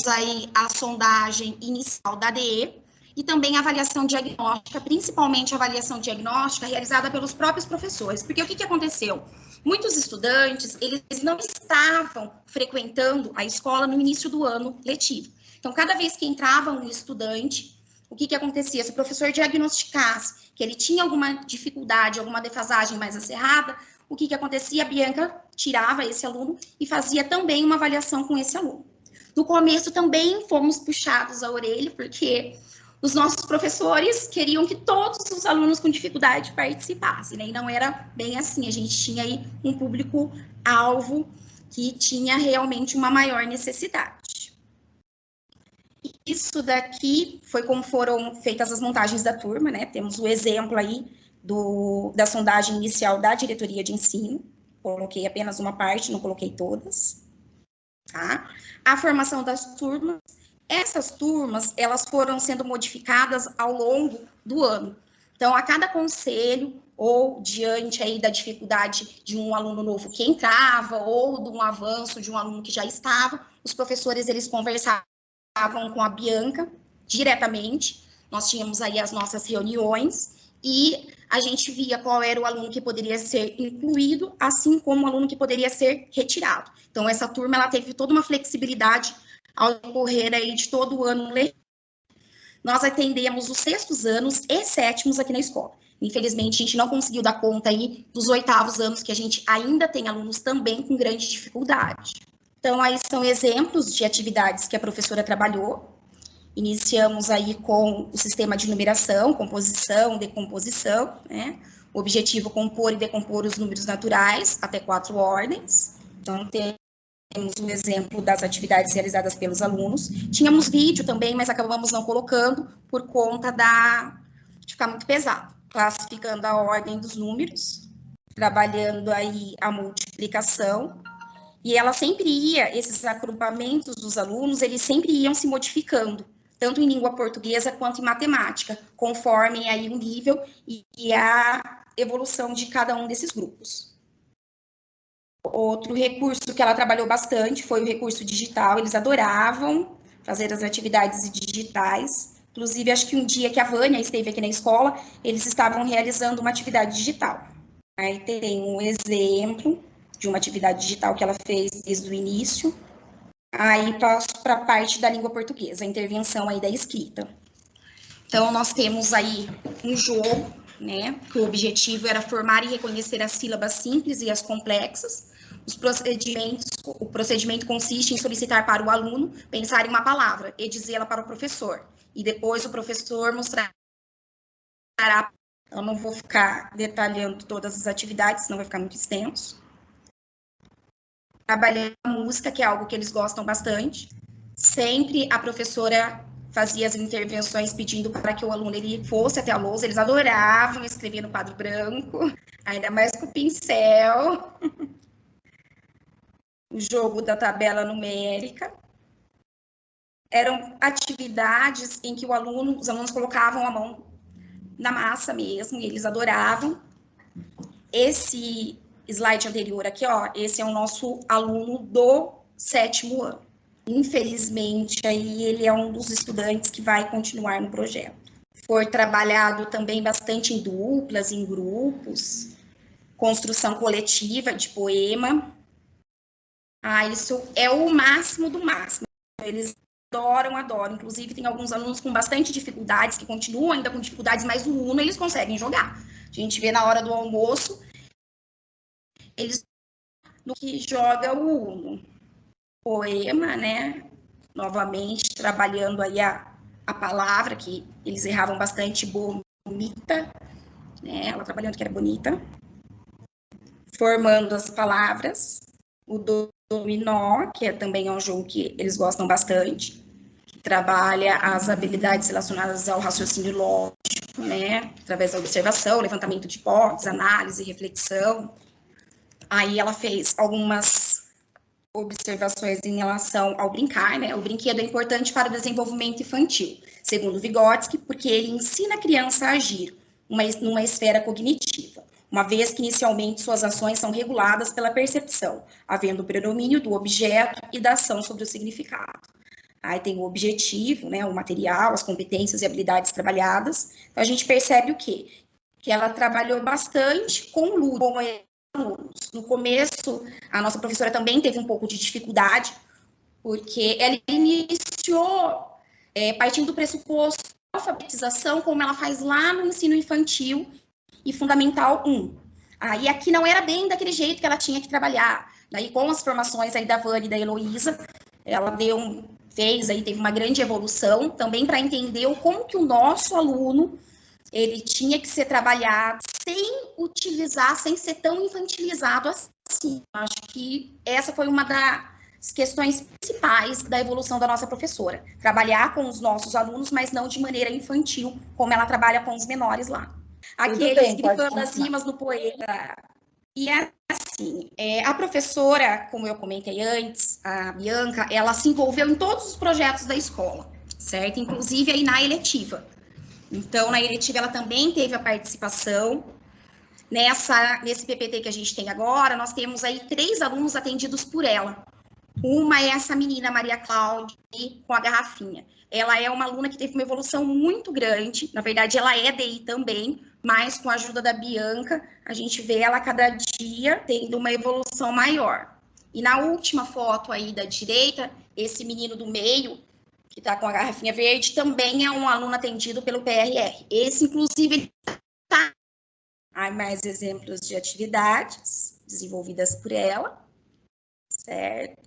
aí a sondagem inicial da ADE e também a avaliação diagnóstica, principalmente a avaliação diagnóstica realizada pelos próprios professores. Porque o que aconteceu? Muitos estudantes, eles não estavam frequentando a escola no início do ano letivo. Então, cada vez que entrava um estudante, o que acontecia? Se o professor diagnosticasse que ele tinha alguma dificuldade, alguma defasagem mais acirrada, o que acontecia? A Bianca tirava esse aluno e fazia também uma avaliação com esse aluno. No começo também fomos puxados a orelha, porque os nossos professores queriam que todos os alunos com dificuldade participassem, né? E não era bem assim, a gente tinha aí um público-alvo que tinha realmente uma maior necessidade. Isso daqui foi como foram feitas as montagens da turma, né? Temos o exemplo aí da sondagem inicial da diretoria de ensino, coloquei apenas uma parte, não coloquei todas, tá? A formação das turmas, essas turmas, elas foram sendo modificadas ao longo do ano. Então, a cada conselho, ou diante aí da dificuldade de um aluno novo que entrava, ou de um avanço de um aluno que já estava, os professores, eles conversavam com a Bianca diretamente, nós tínhamos aí as nossas reuniões, e a gente via qual era o aluno que poderia ser incluído, assim como o aluno que poderia ser retirado. Então, essa turma, ela teve toda uma flexibilidade ao decorrer aí de todo o ano letivo. Nós atendemos os 6º anos e 7º aqui na escola. Infelizmente, a gente não conseguiu dar conta aí dos 8º anos, que a gente ainda tem alunos também com grande dificuldade. Então, aí são exemplos de atividades que a professora trabalhou. Iniciamos aí com o sistema de numeração, composição, decomposição, né? O objetivo é compor e decompor os números naturais até 4 ordens. Então, temos um exemplo das atividades realizadas pelos alunos. Tínhamos vídeo também, mas acabamos não colocando por conta de ficar muito pesado. Classificando a ordem dos números, trabalhando aí a multiplicação. E ela sempre ia, esses agrupamentos dos alunos, eles sempre iam se modificando, tanto em língua portuguesa quanto em matemática, conforme aí o nível e a evolução de cada um desses grupos. Outro recurso que ela trabalhou bastante foi o recurso digital, eles adoravam fazer as atividades digitais. Inclusive, acho que um dia que a Vânia esteve aqui na escola, eles estavam realizando uma atividade digital. Aí tem um exemplo de uma atividade digital que ela fez desde o início. Aí passo para a parte da língua portuguesa, a intervenção aí da escrita. Então, nós temos aí um jogo, né, que o objetivo era formar e reconhecer as sílabas simples e as complexas. O procedimento consiste em solicitar para o aluno pensar em uma palavra e dizê-la para o professor. E depois o professor mostrará. Eu não vou ficar detalhando todas as atividades, senão vai ficar muito extenso. Trabalhando a música, que é algo que eles gostam bastante. Sempre a professora fazia as intervenções pedindo para que o aluno ele fosse até a lousa. Eles adoravam escrever no quadro branco, ainda mais com o pincel. O jogo da tabela numérica. Eram atividades em que os alunos colocavam a mão na massa mesmo, e eles adoravam. Esse slide anterior aqui, ó, esse é o nosso aluno do 7º ano. Infelizmente, aí ele é um dos estudantes que vai continuar no projeto. Foi trabalhado também bastante em duplas, em grupos, construção coletiva de poema. Isso é o máximo do máximo. Eles adoram. Inclusive, tem alguns alunos com bastante dificuldades, que continuam ainda com dificuldades, mas o Uno eles conseguem jogar. A gente vê na hora do almoço, eles no que joga o Uno. Poema, né? Novamente, trabalhando aí a palavra, que eles erravam bastante, bonita, né? Ela trabalhando que era bonita. Formando as palavras. O dominó, que também é um jogo que eles gostam bastante, que trabalha as habilidades relacionadas ao raciocínio lógico, né? Através da observação, levantamento de hipóteses, análise, reflexão. Aí ela fez algumas observações em relação ao brincar, né? O brinquedo é importante para o desenvolvimento infantil, segundo Vygotsky, porque ele ensina a criança a agir numa esfera cognitiva, uma vez que inicialmente suas ações são reguladas pela percepção, havendo o predomínio do objeto e da ação sobre o significado. Aí tem o objetivo, né, o material, as competências e habilidades trabalhadas. Então, a gente percebe o quê? Que ela trabalhou bastante com alunos. No começo, a nossa professora também teve um pouco de dificuldade, porque ela iniciou partindo do pressuposto da alfabetização, como ela faz lá no ensino infantil e fundamental 1. Aí aqui não era bem daquele jeito que ela tinha que trabalhar. Daí, com as formações aí da Vânia e da Heloísa, ela teve uma grande evolução também para entender como que o nosso aluno ele tinha que ser trabalhado sem ser tão infantilizado assim. Acho que essa foi uma das questões principais da evolução da nossa professora. Trabalhar com os nossos alunos, mas não de maneira infantil, como ela trabalha com os menores lá. Aqueles grifando as rimas no poema. E assim, a professora, como eu comentei antes, a Bianca, ela se envolveu em todos os projetos da escola, certo? Inclusive aí na eletiva. Então, na eletiva, ela também teve a participação. Nesse PPT que a gente tem agora, nós temos aí 3 alunos atendidos por ela. Uma é essa menina, Maria Cláudia, com a garrafinha. Ela é uma aluna que teve uma evolução muito grande. Na verdade, ela é DI também, mas com a ajuda da Bianca, a gente vê ela cada dia tendo uma evolução maior. E na última foto aí da direita, esse menino do meio, que está com a garrafinha verde, também é um aluno atendido pelo PRR. Esse, inclusive, está... Há mais exemplos de atividades desenvolvidas por ela, certo?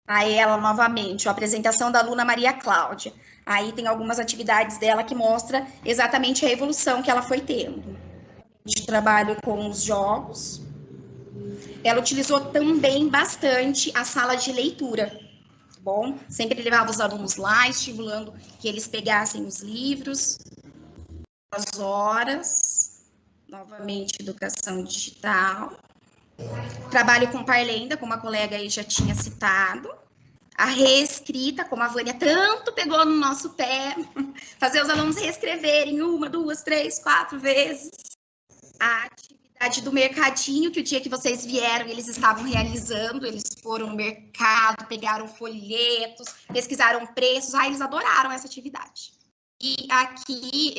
Aí ela, novamente, a apresentação da aluna Maria Cláudia. Aí tem algumas atividades dela que mostra exatamente a evolução que ela foi tendo. De trabalho com os jogos. Ela utilizou também bastante a sala de leitura. Bom, sempre levava os alunos lá, estimulando que eles pegassem os livros, as horas, novamente, educação digital. Trabalho com Parlenda, como a colega aí já tinha citado. A reescrita, como a Vânia tanto pegou no nosso pé, fazer os alunos reescreverem 1, 2, 3, 4 vezes. A atividade do mercadinho, que o dia que vocês vieram, eles estavam realizando, eles foram no mercado, pegaram folhetos, pesquisaram preços, eles adoraram essa atividade. E aqui,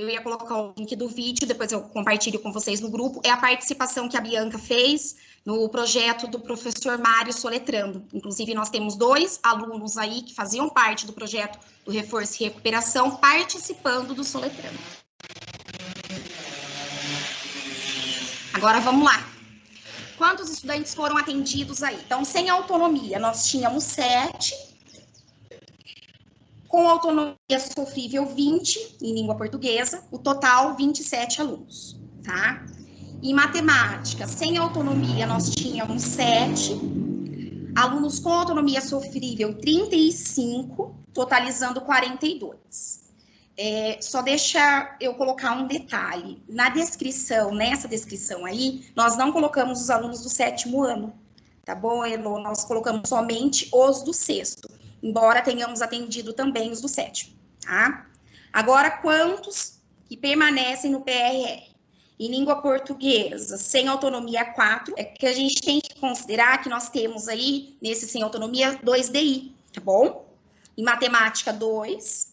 eu ia colocar o link do vídeo, depois eu compartilho com vocês no grupo, é a participação que a Bianca fez no projeto do professor Mário Soletrando. Inclusive, nós temos 2 alunos aí que faziam parte do projeto do Reforço e Recuperação, participando do Soletrando. Agora, vamos lá. Quantos estudantes foram atendidos aí? Então, sem autonomia, nós tínhamos 7. Com autonomia sofrível, 20 em língua portuguesa. O total, 27 alunos, tá? Em matemática, sem autonomia, nós tínhamos 7. Alunos com autonomia sofrível, 35, totalizando 42. Só deixa eu colocar um detalhe. Nessa descrição aí, nós não colocamos os alunos do 7º ano, tá bom, Elo? Nós colocamos somente os do 6º, embora tenhamos atendido também os do 7º, tá? Agora, quantos que permanecem no PRR? Em língua portuguesa, sem autonomia, 4. É que a gente tem que considerar que nós temos aí, nesse sem autonomia, 2 DI, tá bom? Em matemática, 2.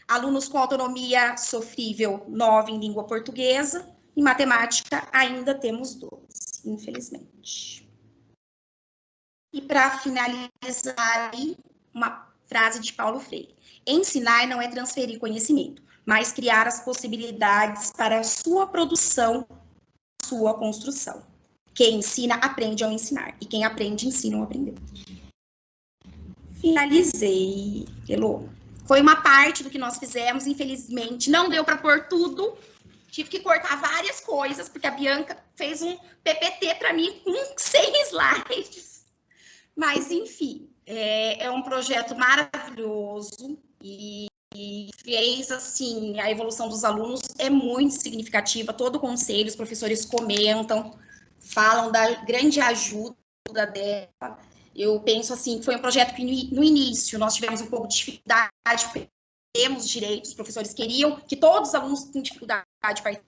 Alunos com autonomia sofrível, 9 em língua portuguesa. Em matemática, ainda temos 12, infelizmente. E para finalizar, uma frase de Paulo Freire. Ensinar não é transferir conhecimento, mas criar as possibilidades para a sua produção, a sua construção. Quem ensina, aprende ao ensinar. E quem aprende, ensina ao aprender. Finalizei, Elô. Foi uma parte do que nós fizemos, infelizmente, não deu para pôr tudo. Tive que cortar várias coisas, porque a Bianca fez um PPT para mim com 100 slides. Mas, enfim, é um projeto maravilhoso e fez, assim, a evolução dos alunos é muito significativa. Todo o conselho, os professores comentam, falam da grande ajuda dela. Eu penso, assim, que foi um projeto que no início nós tivemos um pouco de dificuldade, temos direitos, os professores queriam que todos os alunos com dificuldade participem.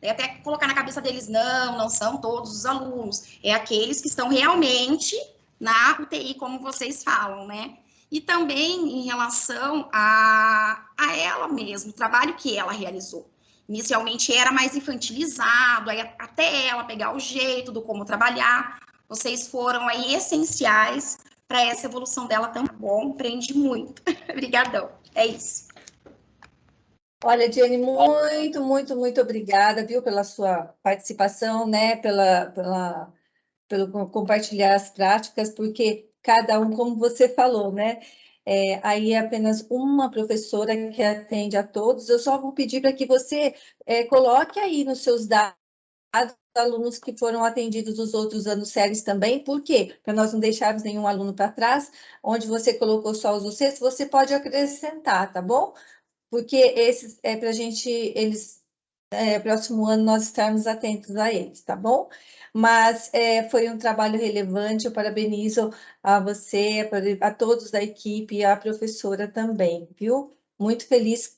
Até colocar na cabeça deles, não são todos os alunos, é aqueles que estão realmente na UTI, como vocês falam, né? e também em relação a ela mesma, o trabalho que ela realizou. Inicialmente era mais infantilizado, aí até ela pegar o jeito do como trabalhar, vocês foram aí essenciais para essa evolução dela tão bom, aprendi muito. Obrigadão, é isso. Olha, Diane, muito obrigada, viu, pela sua participação, né, pelo compartilhar as práticas, porque cada um, como você falou, né, aí é apenas uma professora que atende a todos. Eu só vou pedir para que você coloque aí nos seus dados alunos que foram atendidos dos outros anos séries também. Por quê? Para nós não deixarmos nenhum aluno para trás. Onde você colocou só os docentes, você pode acrescentar, tá bom? Porque esses é para a gente, próximo ano nós estarmos atentos a eles, tá bom? Mas foi um trabalho relevante, eu parabenizo a você, a todos da equipe e a professora também, viu? Muito feliz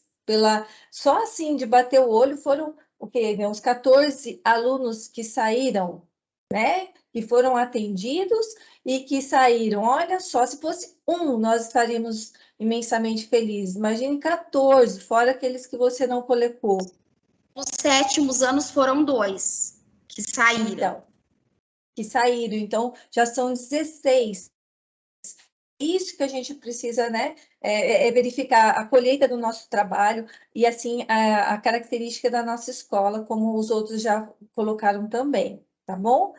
só assim, de bater o olho, foram o quê? Uns 14 alunos que saíram, né? Que foram atendidos e que saíram. Olha só, se fosse um, nós estaríamos imensamente felizes. Imagine 14, fora aqueles que você não colocou. Os 7º anos foram 2 que saíram. Então, já são 16. Isso que a gente precisa, né, verificar a colheita do nosso trabalho e, assim, a característica da nossa escola, como os outros já colocaram também, tá bom?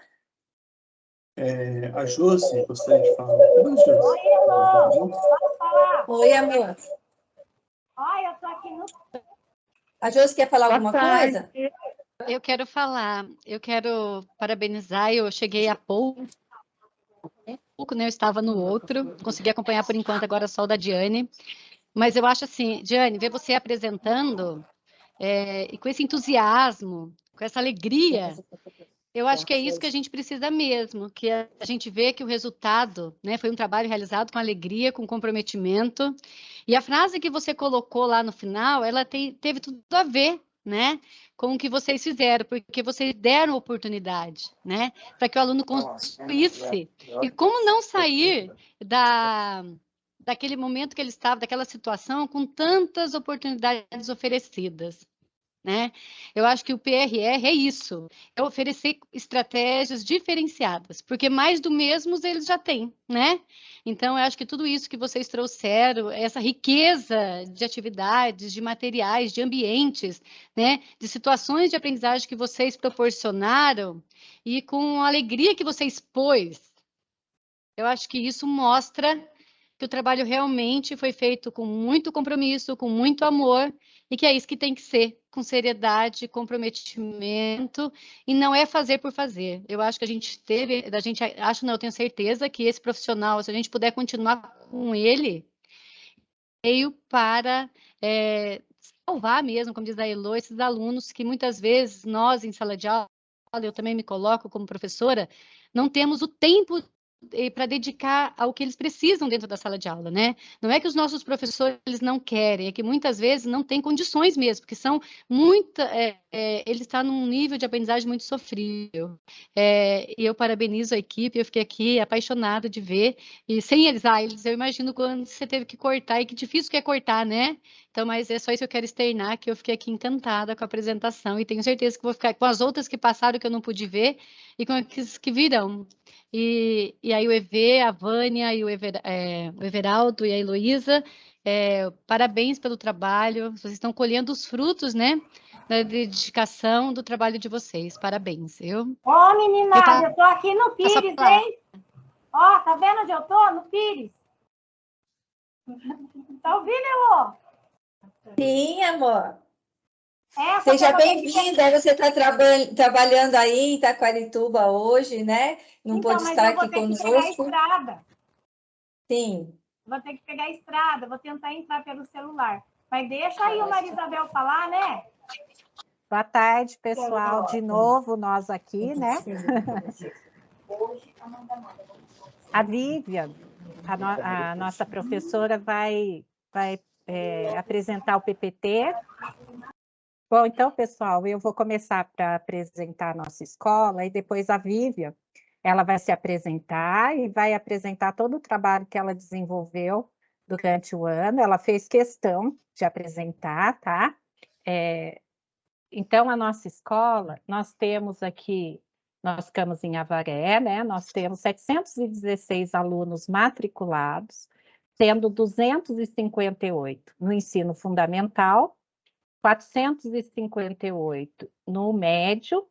A Josi gostaria de falar. Oi, Josi. Oi, Elô. Posso falar? Oi, amor. Oi, eu tô aqui no... A Josi quer falar alguma coisa? Eu quero falar, eu quero parabenizar, eu cheguei há pouco, né, eu estava no outro, consegui acompanhar por enquanto agora só o da Diane, mas eu acho assim, Diane, ver você apresentando e com esse entusiasmo, com essa alegria, eu acho que é isso que a gente precisa mesmo, que a gente vê que o resultado, né, foi um trabalho realizado com alegria, com comprometimento, e a frase que você colocou lá no final, ela teve tudo a ver, né, com o que vocês fizeram, porque vocês deram oportunidade, né, para que o aluno construísse. E como não sair daquele momento que ele estava, daquela situação, com tantas oportunidades oferecidas, né? Eu acho que o PRR é isso, é oferecer estratégias diferenciadas, porque mais do mesmo eles já têm, né? Então, eu acho que tudo isso que vocês trouxeram, essa riqueza de atividades, de materiais, de ambientes, né? De situações de aprendizagem que vocês proporcionaram e com a alegria que você expôs, eu acho que isso mostra que o trabalho realmente foi feito com muito compromisso, com muito amor, e que é isso que tem que ser, com seriedade, comprometimento, e não é fazer por fazer. Eu acho que eu tenho certeza que esse profissional, se a gente puder continuar com ele, veio para salvar mesmo, como diz a Elo, esses alunos que muitas vezes nós, em sala de aula, eu também me coloco como professora, não temos o tempo para dedicar ao que eles precisam dentro da sala de aula, né? Não é que os nossos professores eles não querem, é que muitas vezes não tem condições mesmo, porque são eles estão num nível de aprendizagem muito sofrível. E eu parabenizo a equipe, eu fiquei aqui apaixonada de ver, e sem eles, eu imagino quando você teve que cortar, e que difícil que é cortar, né? Então, mas é só isso que eu quero externar, que eu fiquei aqui encantada com a apresentação, e tenho certeza que vou ficar com as outras que passaram, que eu não pude ver, e com as que virão. E aí o EV, a Vânia e o Everaldo e a Heloísa, parabéns pelo trabalho, vocês estão colhendo os frutos, né, da dedicação do trabalho de vocês, parabéns. Ô, meninada, eu tô aqui no Pires, hein? Ó, tá vendo onde eu tô? No Pires. Tá ouvindo, Elô? Sim, amor. Essa Seja bem-vinda, você está trabalhando aí em Itaquarituba hoje, né? Não pôde estar aqui conosco. Vou ter que pegar a estrada. Sim. Vou ter que pegar a estrada, vou tentar entrar pelo celular. Mas deixa aí o Marisabel falar, né? Boa tarde, pessoal. De novo, nós aqui, né? A Vivian, a nossa professora, vai apresentar o PPT. Bom, então, pessoal, eu vou começar para apresentar a nossa escola e depois a Vivian, ela vai se apresentar e vai apresentar todo o trabalho que ela desenvolveu durante o ano, ela fez questão de apresentar, tá? Então, a nossa escola, nós temos aqui, nós ficamos em Avaré, né? Nós temos 716 alunos matriculados, sendo 258 no ensino fundamental, 458 no médio.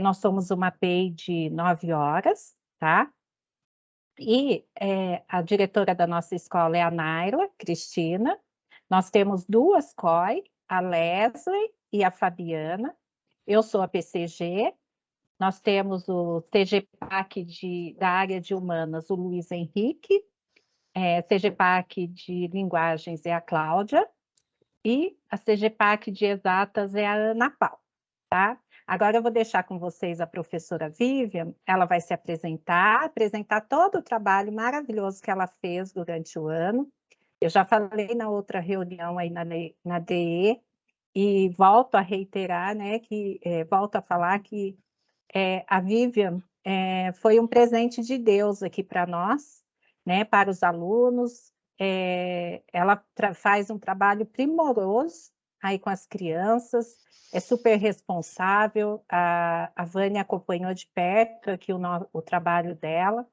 Nós somos uma PEI de 9 horas, tá? E a diretora da nossa escola é a Naila Cristina. Nós temos 2 COI, a Leslie e a Fabiana. Eu sou a PCG. Nós temos o CGPAC da área de humanas, o Luiz Henrique. CGPAC de linguagens é a Cláudia. E a CGPAC de exatas é a Ana Paula, tá? Agora eu vou deixar com vocês a professora Vivian, ela vai se apresentar todo o trabalho maravilhoso que ela fez durante o ano. Eu já falei na outra reunião aí na DE, e volto a reiterar, né, volto a falar que a Vivian foi um presente de Deus aqui para nós, né, para os alunos. Ela faz um trabalho primoroso aí com as crianças, é super responsável. A Vânia acompanhou de perto aqui o trabalho dela,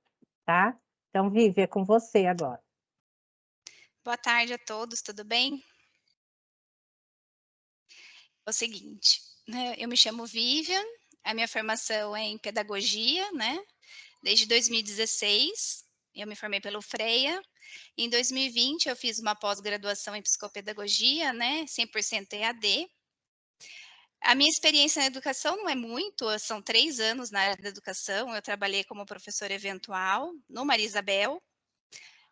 tá? Então, Vivi, é com você agora. Boa tarde a todos, tudo bem? É o seguinte, né, eu me chamo Vivian, a minha formação é em pedagogia, né? Desde 2016, eu me formei pelo FREIA. Em 2020, eu fiz uma pós-graduação em psicopedagogia, né? 100% EAD. A minha experiência na educação não é muito, são 3 anos na área da educação. Eu trabalhei como professora eventual no Maria Isabel,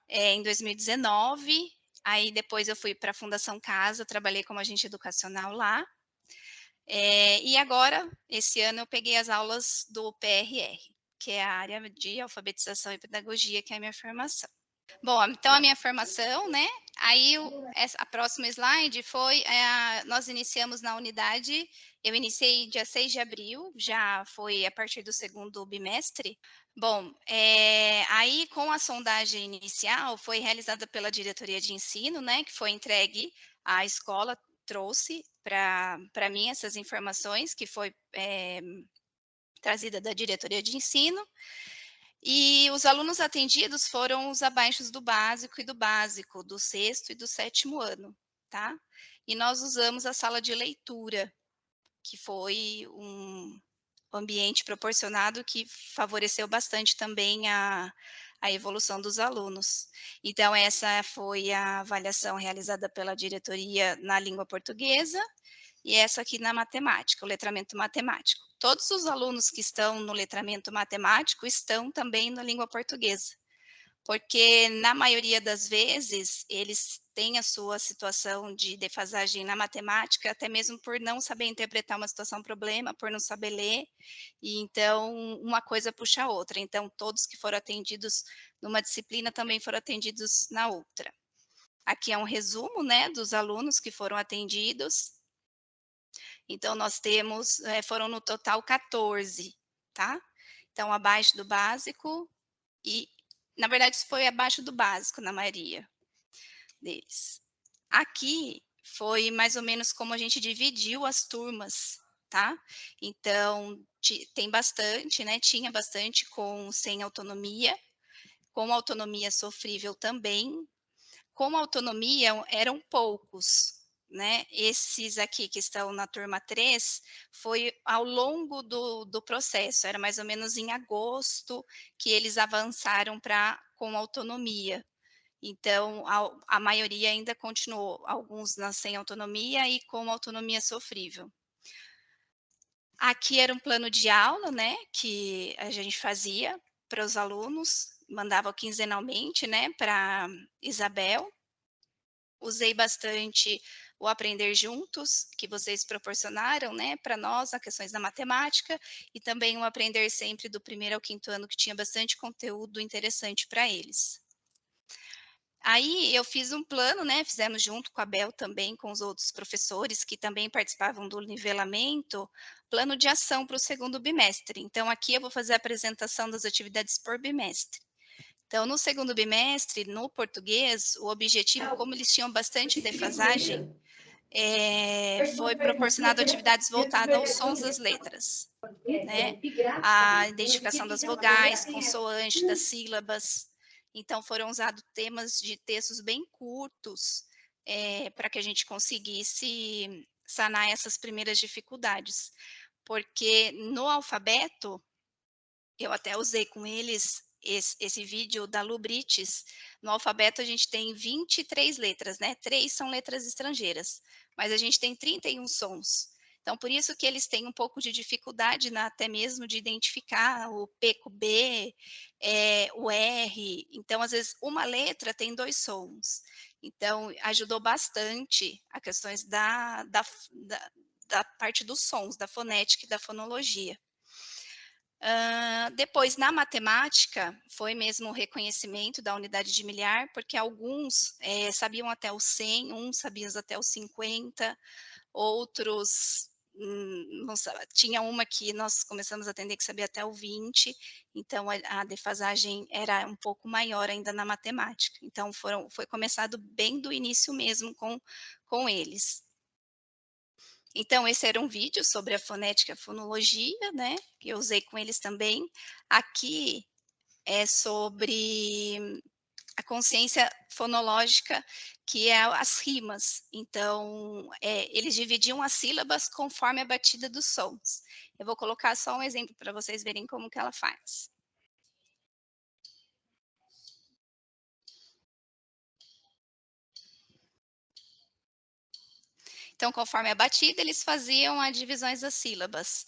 em 2019. Aí depois eu fui para a Fundação Casa, trabalhei como agente educacional lá. E agora, esse ano, eu peguei as aulas do PRR, que é a área de alfabetização e pedagogia, que é a minha formação. Bom, então a minha formação, né? Aí a próxima slide foi, nós iniciamos na unidade, eu iniciei dia 6 de abril, já foi a partir do 2º bimestre. Bom, aí com a sondagem inicial foi realizada pela diretoria de ensino, né? Que foi entregue à escola, trouxe para mim essas informações, que foi trazida da diretoria de ensino. E os alunos atendidos foram os abaixo do básico e do básico, do 6º e do 7º ano, tá? E nós usamos a sala de leitura, que foi um ambiente proporcionado que favoreceu bastante também a evolução dos alunos. Então, essa foi a avaliação realizada pela diretoria na língua portuguesa, e essa aqui na matemática, o letramento matemático. Todos os alunos que estão no letramento matemático estão também na língua portuguesa, porque na maioria das vezes eles têm a sua situação de defasagem na matemática, até mesmo por não saber interpretar uma situação problema, por não saber ler, e então uma coisa puxa a outra. Então todos que foram atendidos numa disciplina também foram atendidos na outra. Aqui é um resumo, né, dos alunos que foram atendidos. Então, nós temos, foram no total 14, tá? Então, abaixo do básico e, na verdade, isso foi abaixo do básico na maioria deles. Aqui foi mais ou menos como a gente dividiu as turmas, tá? Então, tem bastante, né? Tinha bastante sem autonomia, com autonomia sofrível também. Com autonomia eram poucos, né? Esses aqui que estão na turma 3, foi ao longo do processo, era mais ou menos em agosto que eles avançaram com autonomia. Então, a maioria ainda continuou, alguns sem autonomia e com autonomia sofrível. Aqui era um plano de aula, né, que a gente fazia para os alunos, mandava quinzenalmente, né, para Isabel. Usei bastante o Aprender Juntos, que vocês proporcionaram, né, para nós, nas questões da matemática, e também o Aprender Sempre do 1º ao 5º ano, que tinha bastante conteúdo interessante para eles. Aí eu fiz um plano, né, fizemos junto com a Bel também, com os outros professores que também participavam do nivelamento, plano de ação para o 2º bimestre. Então, aqui eu vou fazer a apresentação das atividades por bimestre. Então, no segundo bimestre, no português, o objetivo, como eles tinham bastante defasagem, foi proporcionado atividades voltadas aos sons das letras, né? A identificação das vogais, consoante, das sílabas. Então, foram usados temas de textos bem curtos para que a gente conseguisse sanar essas primeiras dificuldades. Porque no alfabeto, eu até usei com eles esse vídeo da Lubrites. No alfabeto, a gente tem 23 letras, né? 3 são letras estrangeiras, mas a gente tem 31 sons. Então, por isso que eles têm um pouco de dificuldade até mesmo de identificar o P com o B, o R. Então, às vezes, uma letra tem 2 sons. Então, ajudou bastante a questões da parte dos sons, da fonética e da fonologia. Depois, na matemática, foi mesmo o reconhecimento da unidade de milhar, porque alguns sabiam até o 100, uns sabiam até o 50, outros não sabia. Tinha uma que nós começamos a atender que sabia até o 20, então a defasagem era um pouco maior ainda na matemática. Então, foi começado bem do início mesmo com eles. Então, esse era um vídeo sobre a fonética e a fonologia, né, que eu usei com eles também. Aqui é sobre a consciência fonológica, que é as rimas. Então, eles dividiam as sílabas conforme a batida dos sons. Eu vou colocar só um exemplo para vocês verem como que ela faz. Então, conforme a batida, eles faziam as divisões das sílabas.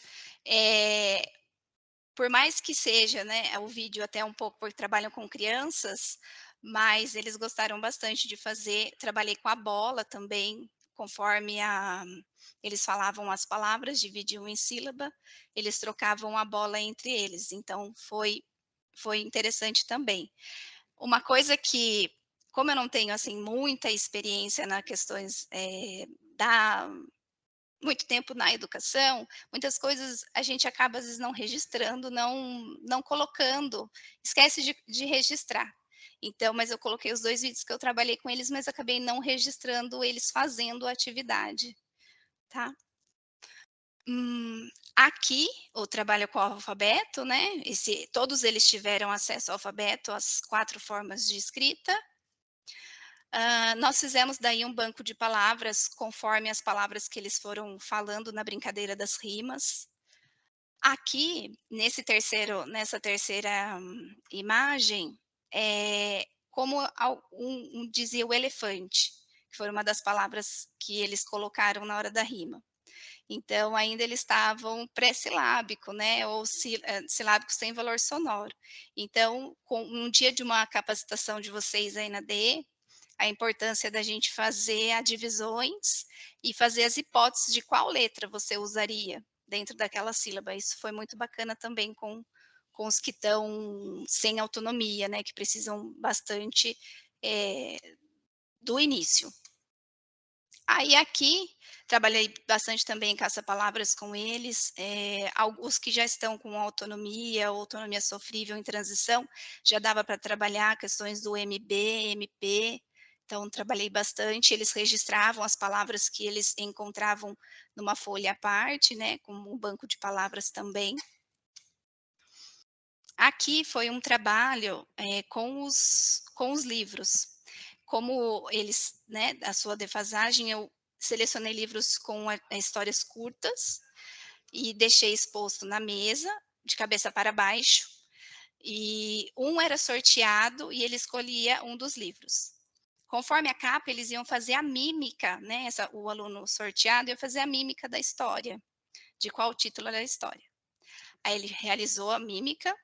Por mais que seja, né, o vídeo até um pouco porque trabalham com crianças, mas eles gostaram bastante de fazer. Trabalhei com a bola também, conforme eles falavam as palavras, dividiam em sílaba, eles trocavam a bola entre eles. Então, foi interessante também. Uma coisa que, como eu não tenho assim muita experiência nas questões muito tempo na educação, muitas coisas a gente acaba às vezes não registrando, não colocando, esquece de registrar. Então, mas eu coloquei os 2 vídeos que eu trabalhei com eles, mas acabei não registrando eles fazendo a atividade, tá? Aqui, o trabalho com o alfabeto, né? Todos eles tiveram acesso ao alfabeto, às 4 formas de escrita. Nós fizemos daí um banco de palavras conforme as palavras que eles foram falando na brincadeira das rimas. Aqui, nessa terceira imagem, como dizia o elefante, que foi uma das palavras que eles colocaram na hora da rima. Então, ainda eles estavam pré-silábico, né, ou silábicos sem valor sonoro. Então, um dia de uma capacitação de vocês aí na DE, a importância da gente fazer as divisões e fazer as hipóteses de qual letra você usaria dentro daquela sílaba. Isso foi muito bacana também com os que estão sem autonomia, né, que precisam bastante do início. Aí aqui, trabalhei bastante também em caça-palavras com eles, alguns que já estão com autonomia ou autonomia sofrível em transição, já dava para trabalhar questões do MB, MP, então trabalhei bastante, eles registravam as palavras que eles encontravam numa folha à parte, né, como um banco de palavras também. Aqui foi um trabalho com os livros. Como eles, né, a sua defasagem, eu selecionei livros com histórias curtas e deixei exposto na mesa, de cabeça para baixo, e um era sorteado e ele escolhia um dos livros. Conforme a capa, eles iam fazer a mímica, né, o aluno sorteado ia fazer a mímica da história, de qual o título da história. Aí ele realizou a mímica,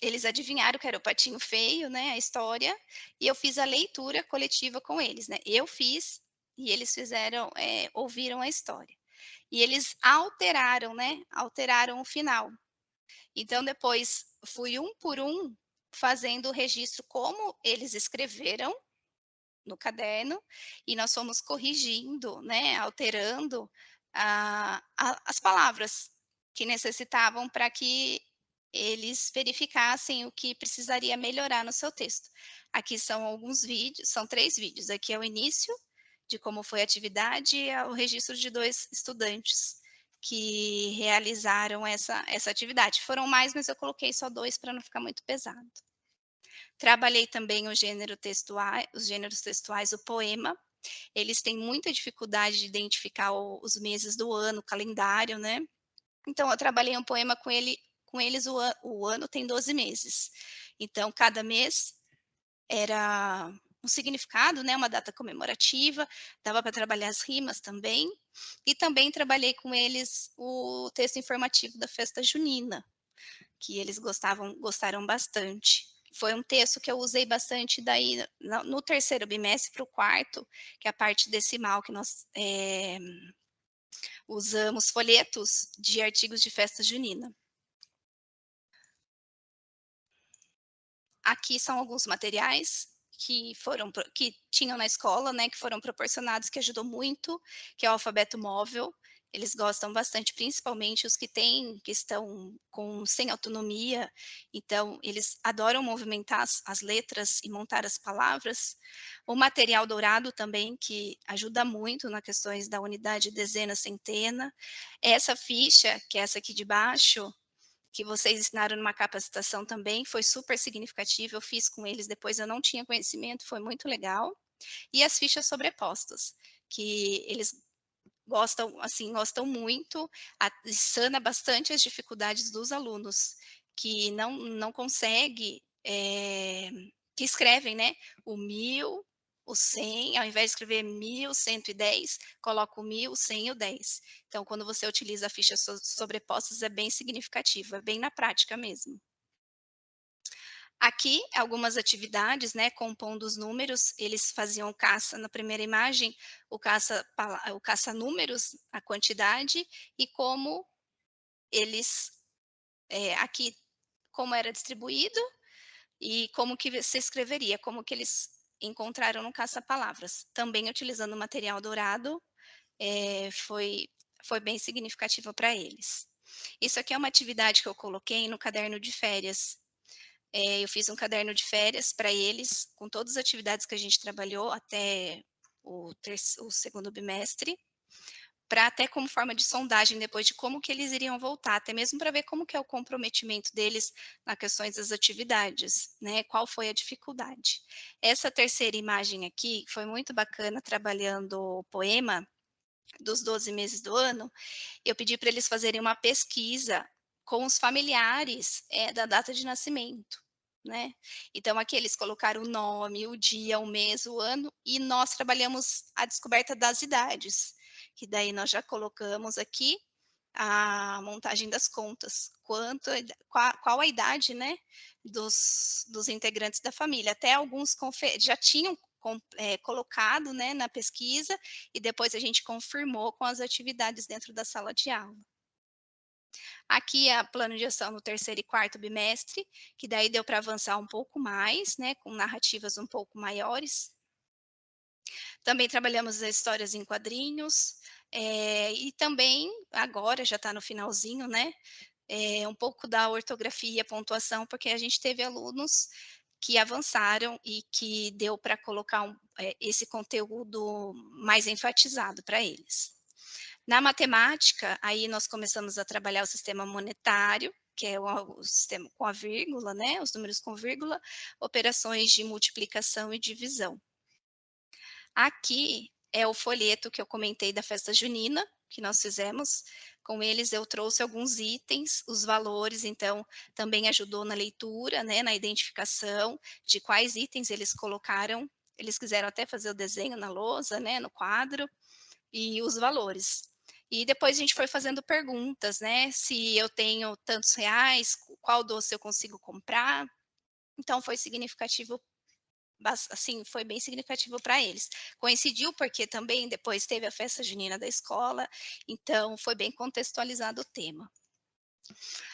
eles adivinharam que era o Patinho Feio, né, a história, e eu fiz a leitura coletiva com eles, né, eu fiz e eles fizeram, ouviram a história. E eles alteraram, né, alteraram o final. Então depois fui um por um fazendo o registro como eles escreveram no caderno, e nós fomos corrigindo, né, alterando as palavras que necessitavam para que eles verificassem o que precisaria melhorar no seu texto. Aqui são alguns vídeos, são 3 vídeos. Aqui é o início de como foi a atividade e o registro de 2 estudantes que realizaram essa atividade. Foram mais, mas eu coloquei só 2 para não ficar muito pesado. Trabalhei também os gêneros textuais, o poema. Eles têm muita dificuldade de identificar os meses do ano, o calendário, né? Então, eu trabalhei um poema com eles, o ano tem 12 meses. Então, cada mês era um significado, né, uma data comemorativa, dava para trabalhar as rimas também, e também trabalhei com eles o texto informativo da festa junina, que eles gostaram bastante. Foi um texto que eu usei bastante daí no terceiro bimestre para o quarto, que é a parte decimal que nós usamos folhetos de artigos de festa junina. Aqui são alguns materiais que tinham na escola, né, que foram proporcionados, que ajudou muito, que é o alfabeto móvel. Eles gostam bastante, principalmente os que estão sem autonomia, então eles adoram movimentar as letras e montar as palavras. O material dourado também, que ajuda muito nas questões da unidade, dezena, centena. Essa ficha, que é essa aqui de baixo, que vocês ensinaram numa capacitação também, foi super significativo, eu fiz com eles, depois eu não tinha conhecimento, foi muito legal. E as fichas sobrepostas, que eles gostam muito, sana bastante as dificuldades dos alunos, que não consegue, que escrevem, né, o 1000, o 100, ao invés de escrever 1110, coloca o 1000, o 100 e o 10. Então, quando você utiliza a ficha sobrepostas, é bem significativo, é bem na prática mesmo. Aqui, algumas atividades, né, compondo os números, eles faziam caça na primeira imagem, o caça números, a quantidade, e como eles, aqui, como era distribuído, e como que você escreveria, como que eles encontraram no caça-palavras. Também utilizando o material dourado, foi bem significativo para eles. Isso aqui é uma atividade que eu coloquei no caderno de férias. Eu fiz um caderno de férias para eles, com todas as atividades que a gente trabalhou até o segundo bimestre, para até como forma de sondagem depois de como que eles iriam voltar, até mesmo para ver como que é o comprometimento deles nas questões das atividades, né? Qual foi a dificuldade. Essa terceira imagem aqui foi muito bacana, trabalhando o poema dos 12 meses do ano. Eu pedi para eles fazerem uma pesquisa com os familiares da data de nascimento, né? Então, aqui eles colocaram o nome, o dia, o mês, o ano, e nós trabalhamos a descoberta das idades, que daí nós já colocamos aqui a montagem das contas, qual a idade, né, dos integrantes da família. Até alguns já tinham colocado, né, na pesquisa, e depois a gente confirmou com as atividades dentro da sala de aula. Aqui é o plano de ação no terceiro e quarto bimestre, que daí deu para avançar um pouco mais, né, com narrativas um pouco maiores. Também trabalhamos as histórias em quadrinhos, e também, agora já está no finalzinho, né, um pouco da ortografia, pontuação, porque a gente teve alunos que avançaram e que deu para colocar esse conteúdo mais enfatizado para eles. Na matemática, aí nós começamos a trabalhar o sistema monetário, que é o sistema com a vírgula, né, os números com vírgula, operações de multiplicação e divisão. Aqui é o folheto que eu comentei da festa junina, que nós fizemos. Com eles eu trouxe alguns itens, os valores, então também ajudou na leitura, né, na identificação de quais itens eles colocaram. Eles quiseram até fazer o desenho na lousa, né, no quadro, e os valores. E depois a gente foi fazendo perguntas, né, se eu tenho tantos reais, qual doce eu consigo comprar. Então foi significativo, assim, foi bem significativo para eles. Coincidiu porque também depois teve a festa junina da escola, então foi bem contextualizado o tema.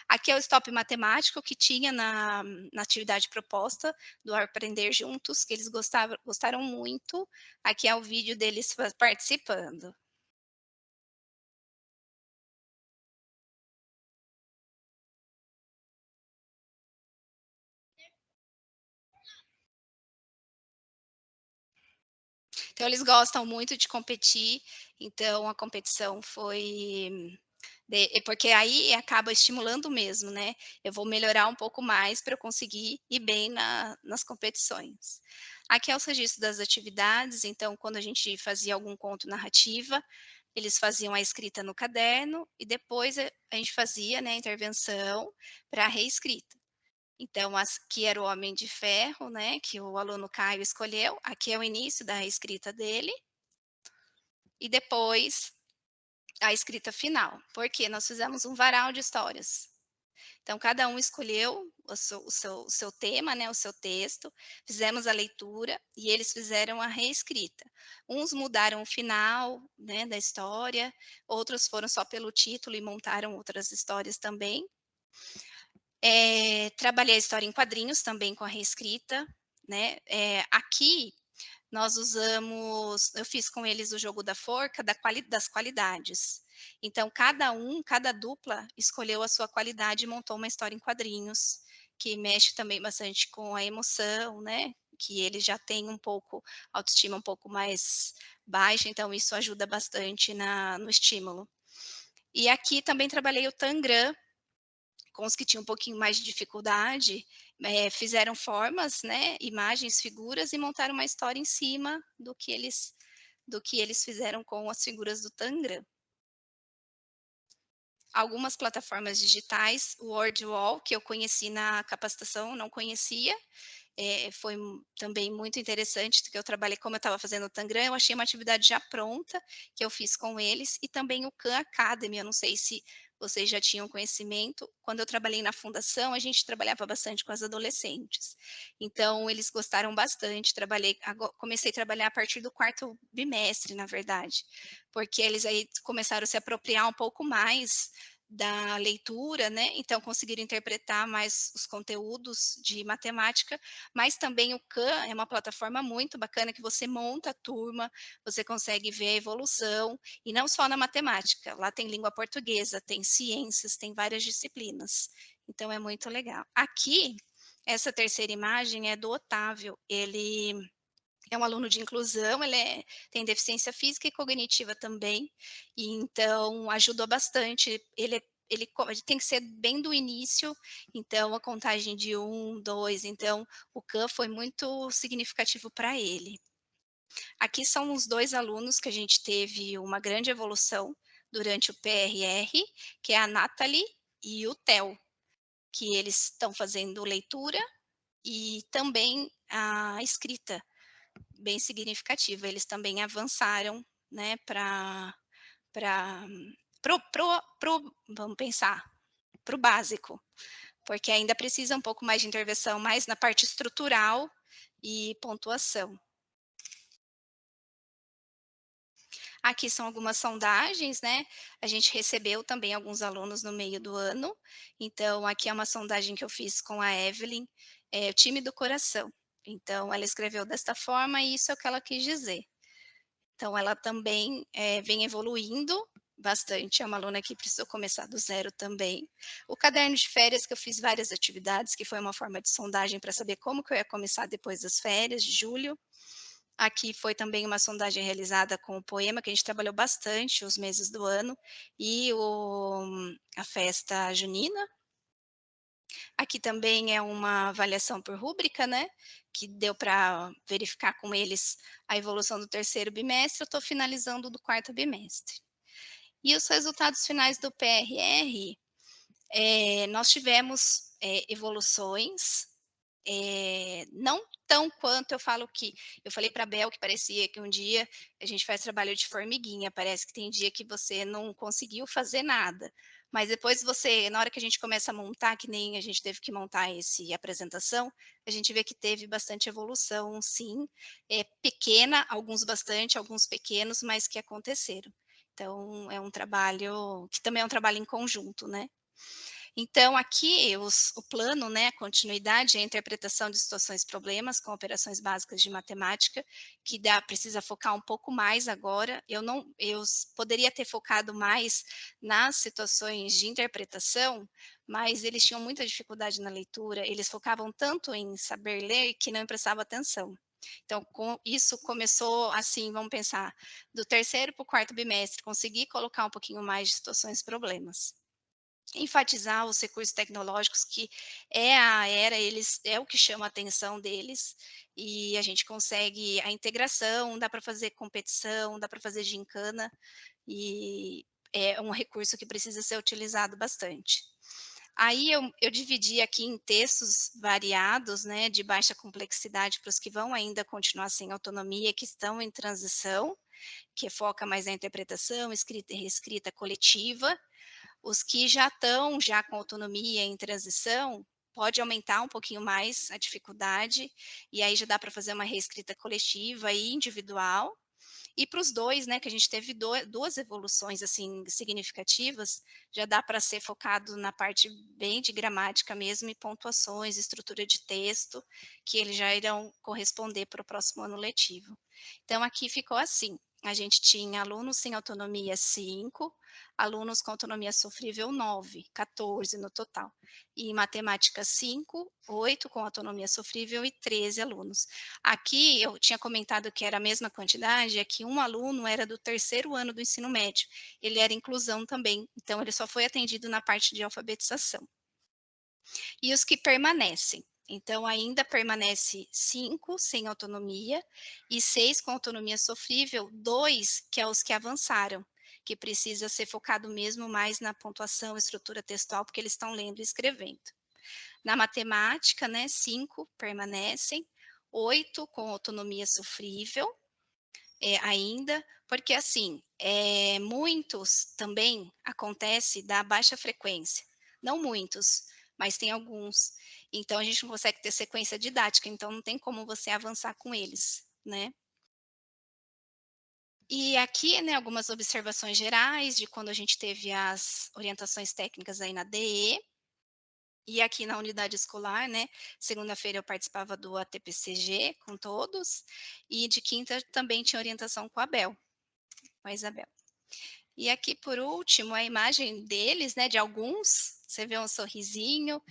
Aqui é o stop matemático que tinha na atividade proposta do Aprender Juntos, que eles gostaram muito. Aqui é o vídeo deles participando. Então, eles gostam muito de competir, então a competição foi... porque aí acaba estimulando mesmo, né? Eu vou melhorar um pouco mais para eu conseguir ir bem nas competições. Aqui é os registros das atividades, então, quando a gente fazia algum conto narrativa, eles faziam a escrita no caderno e depois a gente fazia, né, a intervenção para a reescrita. Então, aqui era o Homem de Ferro, né, que o aluno Caio escolheu. Aqui é o início da reescrita dele. E depois a escrita final, porque nós fizemos um varal de histórias. Então, cada um escolheu o seu tema, né, o seu texto, fizemos a leitura e eles fizeram a reescrita. Uns mudaram o final, né, da história, outros foram só pelo título e montaram outras histórias também. Trabalhei a história em quadrinhos também com a reescrita, né? Aqui nós usamos, eu fiz com eles o jogo da forca das qualidades. Então, cada dupla escolheu a sua qualidade e montou uma história em quadrinhos, que mexe também bastante com a emoção, né? Que eles já têm um pouco, autoestima um pouco mais baixa, então isso ajuda bastante no estímulo. E aqui também trabalhei o Tangram, com os que tinham um pouquinho mais de dificuldade, fizeram formas, né, imagens, figuras e montaram uma história em cima do que eles fizeram com as figuras do Tangram. Algumas plataformas digitais, o WordWall, que eu conheci na capacitação, não conhecia, foi também muito interessante, que eu trabalhei, como eu estava fazendo o Tangram, eu achei uma atividade já pronta, que eu fiz com eles, e também o Khan Academy, eu não sei se vocês já tinham conhecimento, quando eu trabalhei na fundação, a gente trabalhava bastante com as adolescentes, então eles gostaram bastante, comecei a trabalhar a partir do 4º bimestre, na verdade, porque eles aí começaram a se apropriar um pouco mais da leitura, né? Então conseguiram interpretar mais os conteúdos de matemática, mas também o Khan é uma plataforma muito bacana que você monta a turma, você consegue ver a evolução, e não só na matemática, lá tem língua portuguesa, tem ciências, tem várias disciplinas, então é muito legal. Aqui, essa terceira imagem é do Otávio, ele é um aluno de inclusão, tem deficiência física e cognitiva também, e então ajudou bastante. Ele tem que ser bem do início, então a contagem de 1, 2, então o Khan foi muito significativo para ele. Aqui são os 2 alunos que a gente teve uma grande evolução durante o PRR, que é a Nathalie e o Theo, que eles estão fazendo leitura e também a escrita, bem significativa. Eles também avançaram, né, vamos pensar, para o básico, porque ainda precisa um pouco mais de intervenção, mais na parte estrutural e pontuação. Aqui são algumas sondagens, né? A gente recebeu também alguns alunos no meio do ano. Então, aqui é uma sondagem que eu fiz com a Evelyn, o time do coração. Então, ela escreveu desta forma e isso é o que ela quis dizer. Então, ela também vem evoluindo bastante, é uma aluna que precisou começar do zero também. O caderno de férias, que eu fiz várias atividades, que foi uma forma de sondagem para saber como que eu ia começar depois das férias, de julho. Aqui foi também uma sondagem realizada com o poema, que a gente trabalhou bastante os meses do ano, e a festa junina. Aqui também é uma avaliação por rúbrica, né? Que deu para verificar com eles a evolução do 3º bimestre, eu estou finalizando do 4º bimestre. E os resultados finais do PRR, nós tivemos evoluções, não tão quanto eu falei para a Bel que parecia que um dia a gente faz trabalho de formiguinha, parece que tem dia que você não conseguiu fazer nada, mas depois na hora que a gente começa a montar, que nem a gente teve que montar essa apresentação, a gente vê que teve bastante evolução, sim, pequena, alguns bastante, alguns pequenos, mas que aconteceram. Então, é um trabalho que também é um trabalho em conjunto, né? Então, aqui o plano, né, a continuidade, a interpretação de situações problemas com operações básicas de matemática, que precisa focar um pouco mais agora. Eu poderia ter focado mais nas situações de interpretação, mas eles tinham muita dificuldade na leitura, eles focavam tanto em saber ler que não prestavam atenção. Então, isso começou assim, vamos pensar, do terceiro para o quarto bimestre, conseguir colocar um pouquinho mais de situações e problemas. Enfatizar os recursos tecnológicos, que é a era, eles é o que chama a atenção deles, e a gente consegue a integração, dá para fazer competição, dá para fazer gincana, e é um recurso que precisa ser utilizado bastante. Aí eu dividi aqui em textos variados, né, de baixa complexidade para os que vão ainda continuar sem autonomia, que estão em transição, que foca mais na interpretação, escrita e reescrita coletiva. Os que já estão com autonomia em transição, pode aumentar um pouquinho mais a dificuldade, e aí já dá para fazer uma reescrita coletiva e individual. E para os dois, né, que a gente teve duas evoluções assim significativas, já dá para ser focado na parte bem de gramática mesmo e pontuações, estrutura de texto, que eles já irão corresponder para o próximo ano letivo. Então aqui ficou assim, a gente tinha alunos sem autonomia 5, alunos com autonomia sofrível 9, 14 no total. E em matemática 5, 8 com autonomia sofrível e 13 alunos. Aqui eu tinha comentado que era a mesma quantidade, é que um aluno era do terceiro ano do ensino médio, ele era inclusão também, então ele só foi atendido na parte de alfabetização. E os que permanecem, então ainda permanece 5 sem autonomia e 6 com autonomia sofrível, 2 que é os que avançaram, que precisa ser focado mesmo mais na pontuação, estrutura textual, porque eles estão lendo e escrevendo. Na matemática, né, 5 permanecem, 8 com autonomia sofrível, ainda, porque assim, muitos também acontece da baixa frequência, não muitos, mas tem alguns, então a gente não consegue ter sequência didática, então não tem como você avançar com eles, né. E aqui, né, algumas observações gerais de quando a gente teve as orientações técnicas aí na DE, e aqui na unidade escolar, né, segunda-feira eu participava do ATPCG com todos, e de quinta também tinha orientação com a Isabel. E aqui, por último, a imagem deles, né, de alguns, você vê um sorrisinho,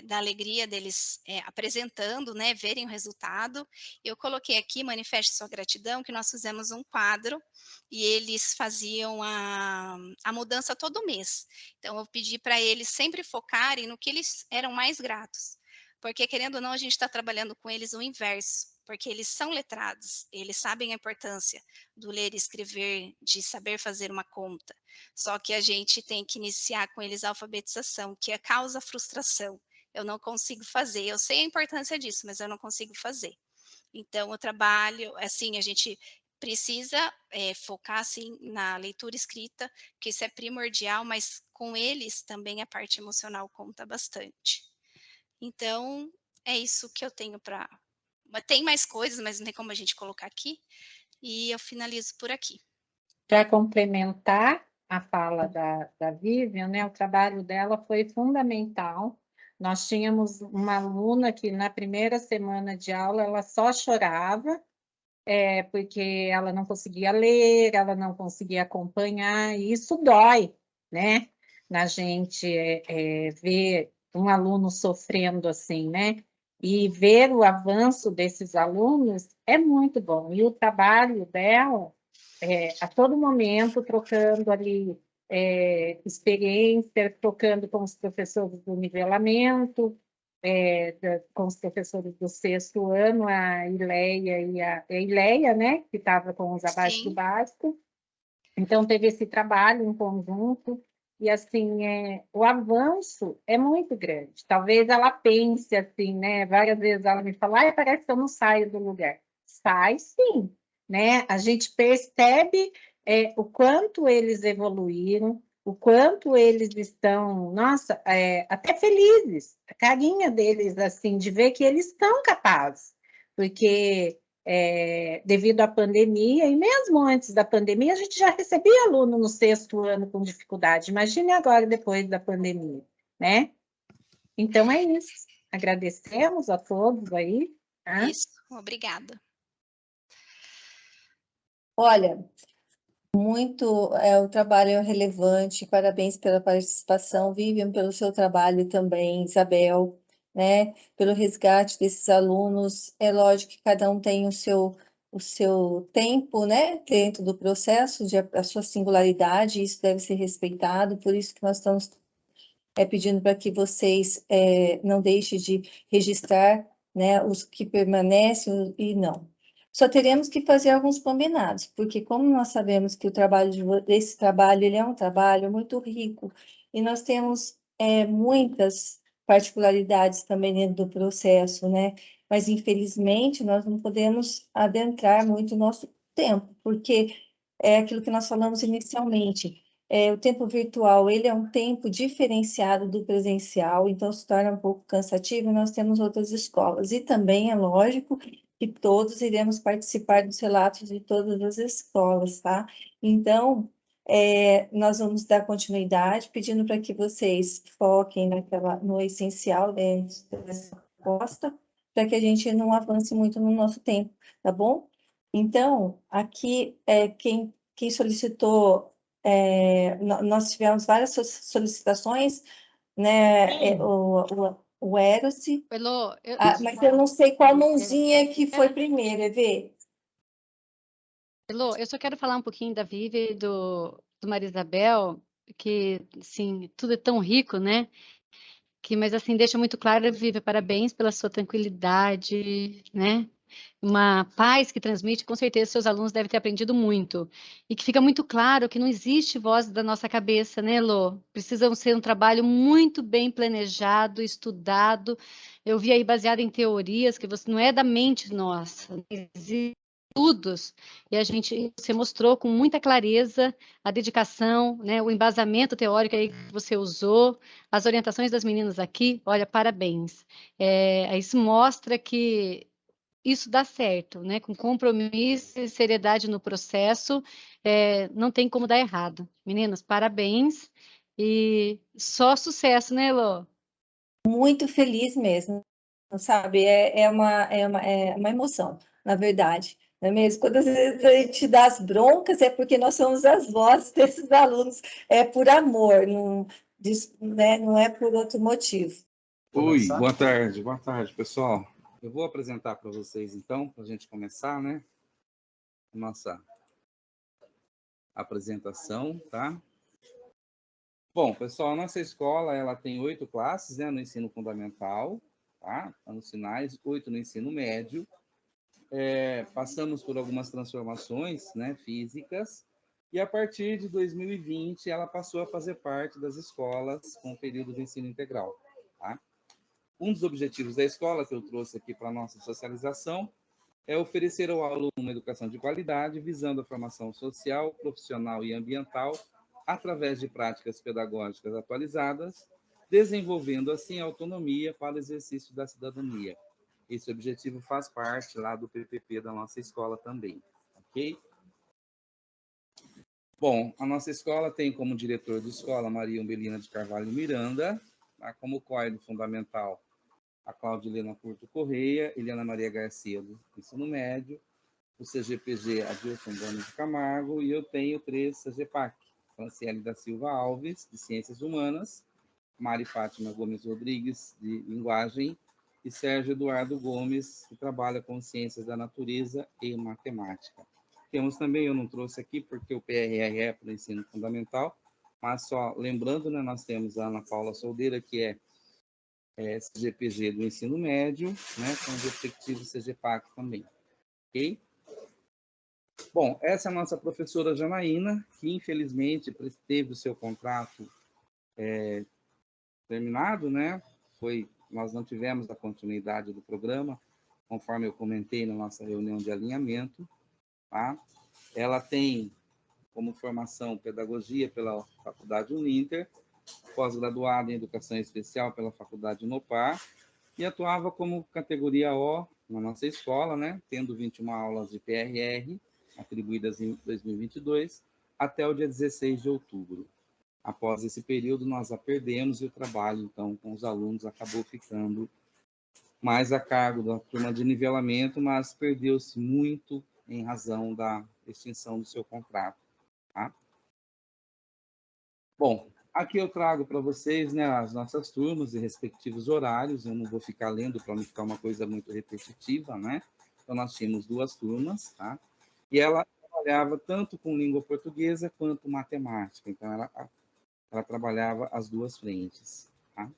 da alegria deles apresentando, né, verem o resultado. Eu coloquei aqui, manifeste sua gratidão, que nós fizemos um quadro, e eles faziam a mudança todo mês. Então, eu pedi para eles sempre focarem no que eles eram mais gratos. Porque, querendo ou não, a gente está trabalhando com eles o inverso, porque eles são letrados, eles sabem a importância do ler e escrever, de saber fazer uma conta. Só que a gente tem que iniciar com eles a alfabetização, que causa frustração. Eu não consigo fazer, eu sei a importância disso, mas eu não consigo fazer. Então, o trabalho, assim, a gente precisa focar, assim, na leitura escrita, que isso é primordial, mas com eles também a parte emocional conta bastante. Então, é isso que eu tenho para... Tem mais coisas, mas não tem como a gente colocar aqui. E eu finalizo por aqui. Para complementar a fala da Vivian, né, o trabalho dela foi fundamental. Nós tínhamos uma aluna que na primeira semana de aula ela só chorava, porque ela não conseguia ler, ela não conseguia acompanhar, e isso dói, né? Na gente ver um aluno sofrendo assim, né? E ver o avanço desses alunos é muito bom. E o trabalho dela, a todo momento, trocando ali experiência, trocando com os professores do nivelamento, com os professores do sexto ano, a Ileia e a Ileia, né, que estava com os abaixo do básico. Então, teve esse trabalho em conjunto, e assim, o avanço é muito grande. Talvez ela pense assim, né, várias vezes ela me fala, parece que eu não saio do lugar. Sai sim, né? A gente percebe o quanto eles evoluíram, o quanto eles estão, nossa, até felizes, a carinha deles, assim, de ver que eles estão capazes, porque devido à pandemia, e mesmo antes da pandemia, a gente já recebia aluno no sexto ano com dificuldade, imagine agora depois da pandemia, né? Então é isso, agradecemos a todos aí. Tá? Isso, obrigada. Olha, o trabalho é relevante, parabéns pela participação, Vivian, pelo seu trabalho também, Isabel. né, pelo resgate desses alunos. É lógico que cada um tem o seu tempo, né, dentro do processo, a sua singularidade, isso deve ser respeitado, por isso que nós estamos pedindo para que vocês não deixem de registrar, né, os que permanecem e não. Só teremos que fazer alguns combinados, porque como nós sabemos que o trabalho desse trabalho, ele é um trabalho muito rico, e nós temos muitas particularidades também dentro do processo, né? Mas, infelizmente, nós não podemos adentrar muito o nosso tempo, porque é aquilo que nós falamos inicialmente, o tempo virtual, ele é um tempo diferenciado do presencial, então se torna um pouco cansativo, e nós temos outras escolas. E também é lógico que todos iremos participar dos relatos de todas as escolas, tá? Então, nós vamos dar continuidade, pedindo para que vocês foquem no essencial dessa proposta, para que a gente não avance muito no nosso tempo, tá bom? Então, aqui, quem solicitou nós tivemos várias solicitações, né? O Eros, Elô, mas eu não sei qual mãozinha que foi primeiro, Evê. Elô, eu só quero falar um pouquinho da Vivi e do Maria Isabel, que, assim, tudo é tão rico, né? Mas, assim, deixa muito claro, Vivi, parabéns pela sua tranquilidade, né? Uma paz que transmite, com certeza seus alunos devem ter aprendido muito. E que fica muito claro que não existe voz da nossa cabeça, né, Lô? Precisa ser um trabalho muito bem planejado, estudado. Eu vi aí baseado em teorias, que você não é da mente nossa, existe estudos, e você mostrou com muita clareza a dedicação, né, o embasamento teórico aí que você usou, as orientações das meninas aqui, olha, parabéns. Isso mostra que isso dá certo, né? Com compromisso e seriedade no processo, não tem como dar errado. Meninas, parabéns e só sucesso, né, Elô? Muito feliz mesmo, sabe? É uma emoção, na verdade. Não é mesmo? Quando às vezes a gente dá as broncas, é porque nós somos as vozes desses alunos, é por amor, não, né? Não é por outro motivo. Oi, boa tarde, pessoal. Eu vou apresentar para vocês, então, para a gente começar, né? Nossa apresentação, tá? Bom, pessoal, a nossa escola, ela tem 8 classes, né, no ensino fundamental, tá? Anos finais, 8 no ensino médio. Passamos por algumas transformações, né, físicas, e a partir de 2020 ela passou a fazer parte das escolas com período de ensino integral, tá? Um dos objetivos da escola, que eu trouxe aqui para a nossa socialização, é oferecer ao aluno uma educação de qualidade, visando a formação social, profissional e ambiental, através de práticas pedagógicas atualizadas, desenvolvendo assim a autonomia para o exercício da cidadania. Esse objetivo faz parte lá do PPP da nossa escola também, ok? Bom, a nossa escola tem como diretor de escola Maria Umbelina de Carvalho Miranda, tá? Como COE do Fundamental, a Claudilena Curto Correia, Eliana Maria Garcia, do ensino médio, o CGPG Adilson Gomes de Camargo, e eu tenho 3 CGPAC, Franciele da Silva Alves, de Ciências Humanas, Mari Fátima Gomes Rodrigues, de Linguagem, e Sérgio Eduardo Gomes, que trabalha com Ciências da Natureza e Matemática. Temos também, eu não trouxe aqui, porque o PRR é para o ensino fundamental, mas só lembrando, né, nós temos a Ana Paula Soldeira, que é CGPG do ensino médio, né, com os respectivos CGPAC também. Ok? Bom, essa é a nossa professora Janaína, que infelizmente teve o seu contrato terminado, né? Nós não tivemos a continuidade do programa, conforme eu comentei na nossa reunião de alinhamento, tá? Ela tem como formação pedagogia pela Faculdade Uninter, pós-graduada em Educação Especial pela Faculdade Unopar, e atuava como categoria O na nossa escola, né, tendo 21 aulas de PRR, atribuídas em 2022, até o dia 16 de outubro. Após esse período, nós a perdemos e o trabalho, então, com os alunos acabou ficando mais a cargo da turma de nivelamento, mas perdeu-se muito em razão da extinção do seu contrato. Tá? Bom, Aqui eu trago para vocês, né, as nossas turmas e respectivos horários. Eu não vou ficar lendo para não ficar uma coisa muito repetitiva, né? Então, nós tínhamos 2 turmas, tá? E ela trabalhava tanto com língua portuguesa quanto matemática. Então, ela trabalhava as 2 frentes, tá?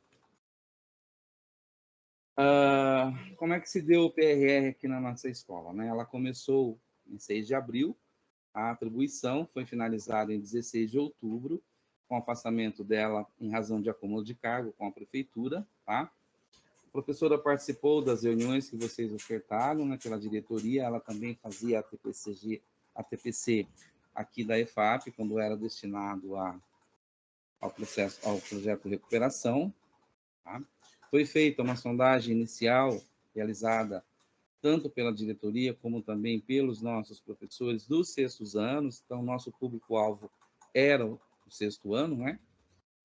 Como é que se deu o PRR aqui na nossa escola, né? Ela começou em 6 de abril, a atribuição foi finalizada em 16 de outubro, com o afastamento dela em razão de acúmulo de cargo com a prefeitura, tá? A professora participou das reuniões que vocês ofertaram, né, pela diretoria, ela também fazia a TPC aqui da EFAP, quando era destinado ao projeto de recuperação, tá? Foi feita uma sondagem inicial realizada tanto pela diretoria como também pelos nossos professores dos 6º anos. Então, nosso público-alvo era o 6º ano, né?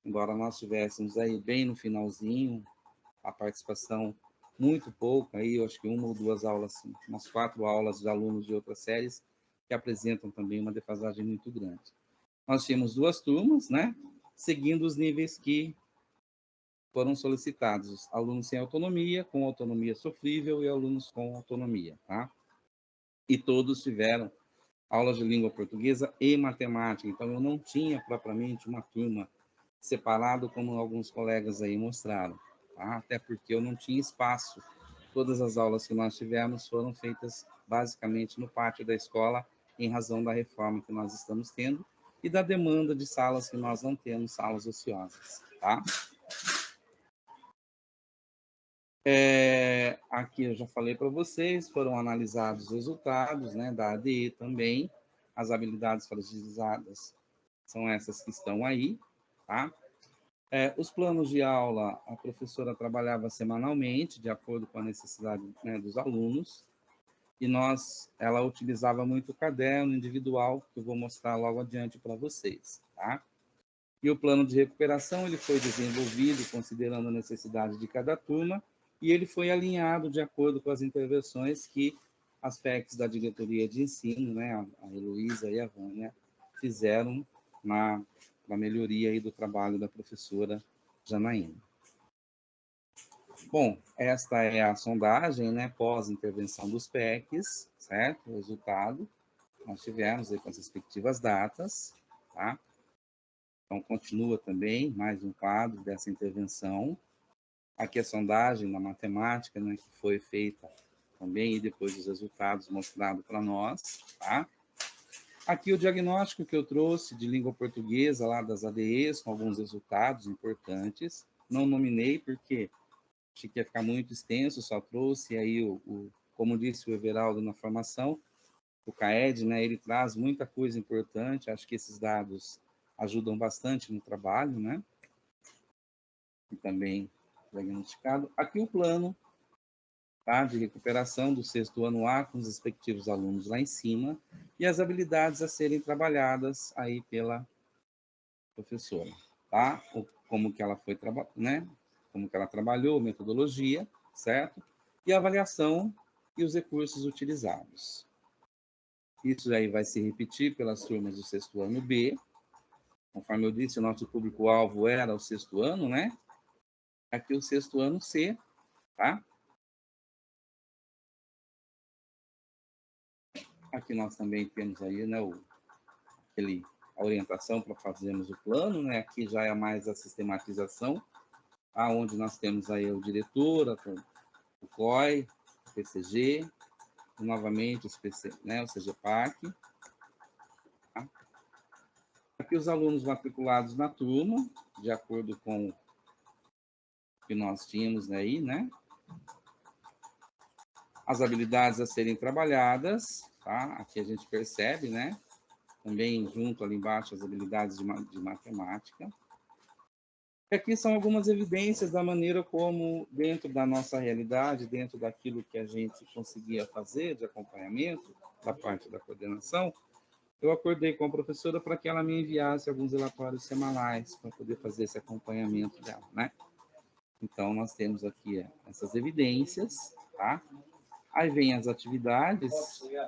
Embora nós tivéssemos aí bem no finalzinho a participação muito pouca, aí eu acho que 1 ou 2 aulas, umas 4 aulas de alunos de outras séries que apresentam também uma defasagem muito grande. Nós tínhamos 2 turmas, né? Seguindo os níveis que foram solicitados: alunos sem autonomia, com autonomia sofrível e alunos com autonomia, tá? E todos tiveram aulas de língua portuguesa e matemática. Então, eu não tinha propriamente uma turma separada, como alguns colegas aí mostraram, tá? Até porque eu não tinha espaço. Todas as aulas que nós tivemos foram feitas basicamente no pátio da escola, em razão da reforma que nós estamos tendo e da demanda de salas que nós não temos, salas ociosas, tá? Aqui eu já falei para vocês, foram analisados os resultados, né, da ADE também. As habilidades fragilizadas são essas que estão aí, tá? Os planos de aula, a professora trabalhava semanalmente, de acordo com a necessidade, né, dos alunos, e ela utilizava muito o caderno individual, que eu vou mostrar logo adiante para vocês, tá? E o plano de recuperação, ele foi desenvolvido considerando a necessidade de cada turma, e ele foi alinhado de acordo com as intervenções que as FECs da diretoria de ensino, né, a Heloísa e a Vânia, fizeram na melhoria aí do trabalho da professora Janaína. Bom, esta é a sondagem, né, pós-intervenção dos PECs, certo? O resultado nós tivemos aí com as respectivas datas, tá? Então, continua também mais um quadro dessa intervenção. Aqui a sondagem na matemática, né, que foi feita também, e depois os resultados mostrados para nós, tá? Aqui o diagnóstico que eu trouxe de língua portuguesa, lá das ADEs, com alguns resultados importantes. Não nominei, porque achei que ia ficar muito extenso, só trouxe aí, como disse o Everaldo na formação, o CAED, né, ele traz muita coisa importante, acho que esses dados ajudam bastante no trabalho, né? E também diagnosticado. Aqui o plano, tá, de recuperação do 6º ano A, com os respectivos alunos lá em cima, e as habilidades a serem trabalhadas aí pela professora, tá? Como que ela foi, né? Como que ela trabalhou, metodologia, certo? E a avaliação e os recursos utilizados. Isso aí vai se repetir pelas turmas do 6º ano B. Conforme eu disse, o nosso público-alvo era o 6º ano, né? Aqui o 6º ano C, tá? Aqui nós também temos aí, né, a orientação para fazermos o plano, né? Aqui já é mais a sistematização, aonde nós temos aí o diretor, o COI, o PCG, e novamente né, o CGPAC. Tá? Aqui os alunos matriculados na turma, de acordo com o que nós tínhamos aí, né? As habilidades a serem trabalhadas, tá? Aqui a gente percebe, né? Também junto ali embaixo as habilidades de matemática. E aqui são algumas evidências da maneira como, dentro da nossa realidade, dentro daquilo que a gente conseguia fazer de acompanhamento, da parte da coordenação, eu acordei com a professora para que ela me enviasse alguns relatórios semanais para poder fazer esse acompanhamento dela, né? Então, nós temos aqui essas evidências, tá? Aí vem as atividades,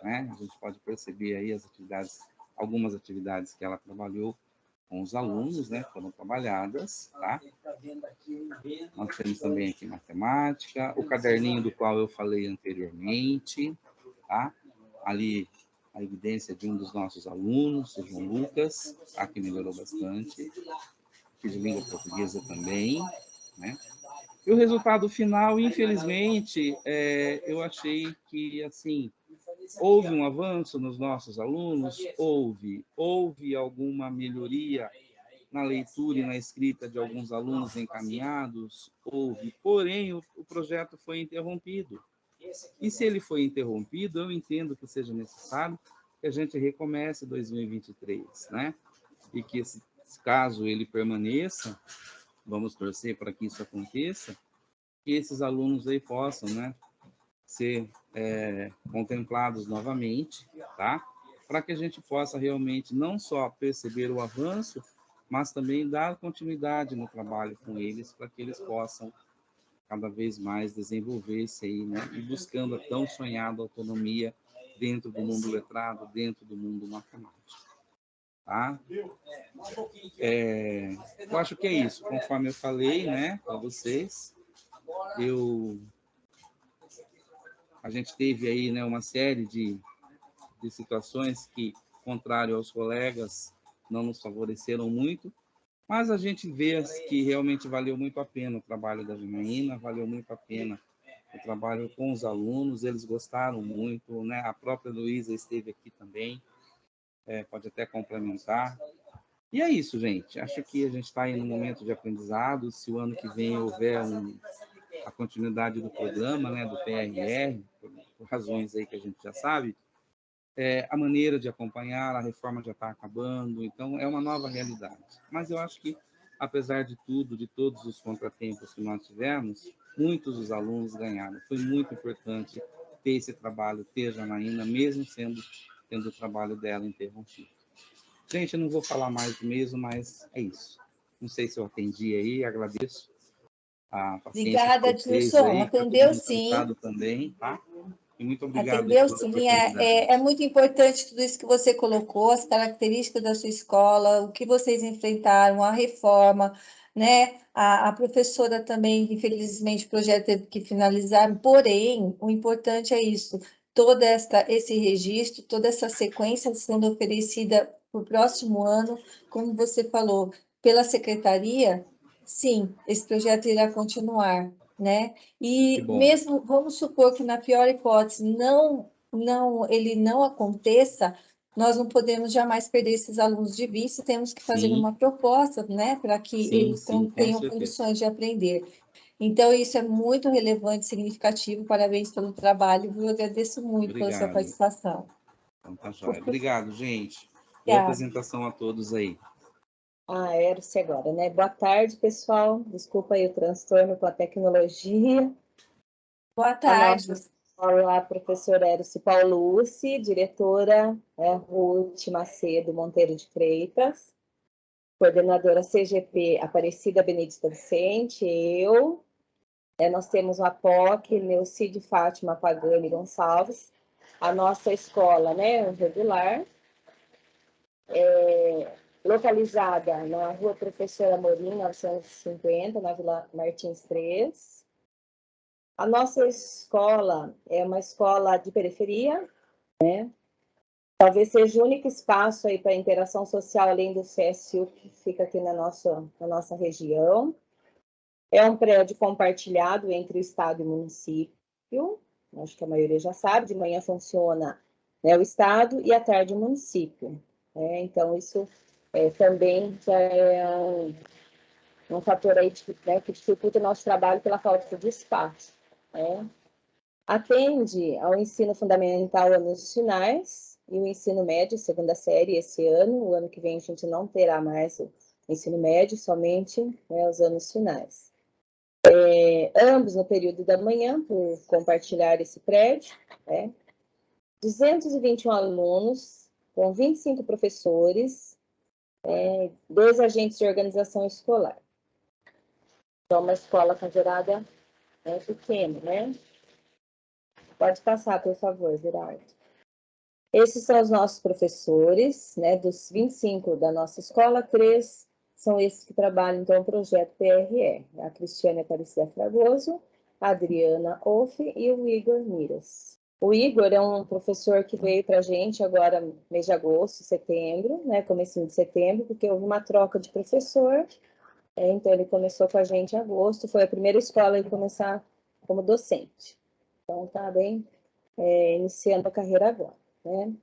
né? A gente pode perceber aí as atividades, algumas atividades que ela trabalhou com os alunos, né? Foram trabalhadas, tá? Nós temos também aqui matemática, o caderninho do qual eu falei anteriormente, tá? Ali a evidência de um dos nossos alunos, o João Lucas, tá? Que melhorou bastante. Fiz de língua portuguesa também, né? E o resultado final, infelizmente, eu achei que, assim, houve um avanço nos nossos alunos? Houve alguma melhoria na leitura e na escrita de alguns alunos encaminhados? Houve. Porém, o projeto foi interrompido. E se ele foi interrompido, eu entendo que seja necessário que a gente recomece 2023, né? E que, caso ele permaneça, vamos torcer para que isso aconteça, que esses alunos aí possam, né, ser contemplados novamente, tá? Para que a gente possa realmente não só perceber o avanço, mas também dar continuidade no trabalho com eles, para que eles possam cada vez mais desenvolver-se aí, né? E buscando a tão sonhada autonomia dentro do mundo letrado, dentro do mundo matemático, tá? Eu acho que é isso, conforme eu falei, né, para vocês, a gente teve aí, né, uma série de situações que, contrário aos colegas, não nos favoreceram muito, mas a gente vê que realmente valeu muito a pena o trabalho da Janaína, valeu muito a pena o trabalho com os alunos, eles gostaram muito, né? A própria Luísa esteve aqui também, pode até complementar. E é isso, gente. Acho que a gente está em um momento de aprendizado. Se o ano que vem houver a continuidade do programa, né, do PRR, por razões aí que a gente já sabe, a maneira de acompanhar, a reforma já está acabando, então é uma nova realidade. Mas eu acho que, apesar de tudo, de todos os contratempos que nós tivemos, muitos dos alunos ganharam. Foi muito importante ter esse trabalho, ter a Janaína, mesmo tendo o trabalho dela interrompido. Gente, eu não vou falar mais mesmo, mas é isso. Não sei se eu atendi aí, agradeço a paciência Obrigada, de vocês Dilson. aí, Atendeu sim. também, tá? E muito obrigado Atendeu pela sim. oportunidade. É muito importante tudo isso que você colocou, as características da sua escola, o que vocês enfrentaram, a reforma, né? A professora também, infelizmente, o projeto teve que finalizar, porém, o importante é isso, esse registro, toda essa sequência sendo oferecida para o próximo ano, como você falou, pela secretaria, sim, esse projeto irá continuar, né? Que E bom. mesmo, vamos supor que na pior hipótese ele não aconteça, nós não podemos jamais perder esses alunos de vista, temos que fazer Sim. uma proposta, né, para que Sim, eles sim, com tenham certeza. condições de aprender. Então, isso é muito relevante, significativo. Parabéns pelo trabalho, eu agradeço muito pela sua Obrigado. participação. Então, tá jóia. Obrigado, gente. Boa Obrigada. apresentação a todos aí. Era-se agora, né? Boa tarde, pessoal. Desculpa aí o transtorno com a tecnologia. Boa tarde. A professora Era-se Paulucci, diretora Ruth Macedo Monteiro de Freitas, coordenadora CGP Aparecida Benedita Vicente, eu. Nós temos a POC, Neucide Fátima Pagani Gonçalves, a nossa escola, né, o regular, localizada na Rua Professora Amorim, 950, na Vila Martins 3. A nossa escola é uma escola de periferia, né? Talvez seja o único espaço aí para interação social, além do CSU, que fica aqui na nossa região. É um prédio compartilhado entre o Estado e o município. Acho que a maioria já sabe, de manhã funciona, né, o Estado e à tarde o município. Então, isso também já é um fator aí né, que dificulta o nosso trabalho pela falta de espaço. Atende ao ensino fundamental anos finais e o ensino médio, segunda série, esse ano. O ano que vem a gente não terá mais o ensino médio, somente, né, os anos finais. Ambos no período da manhã, por compartilhar esse prédio, 221 alunos, com 25 professores, 2 agentes de organização escolar. Então, uma escola considerada pequena, né? Pode passar, por favor, Gerardo. Esses são os nossos professores, né? Dos 25 da nossa escola, 3 são esses que trabalham, então, o projeto PRE. A Cristiane Aparecida Fragoso, a Adriana Off e o Igor Miras. O Igor é um professor que veio para a gente agora, mês de agosto, setembro, né? Comecinho de setembro, porque houve uma troca de professor. Então, ele começou com a gente em agosto. Foi a primeira escola a começar como docente. Então, está bem iniciando a carreira agora, né?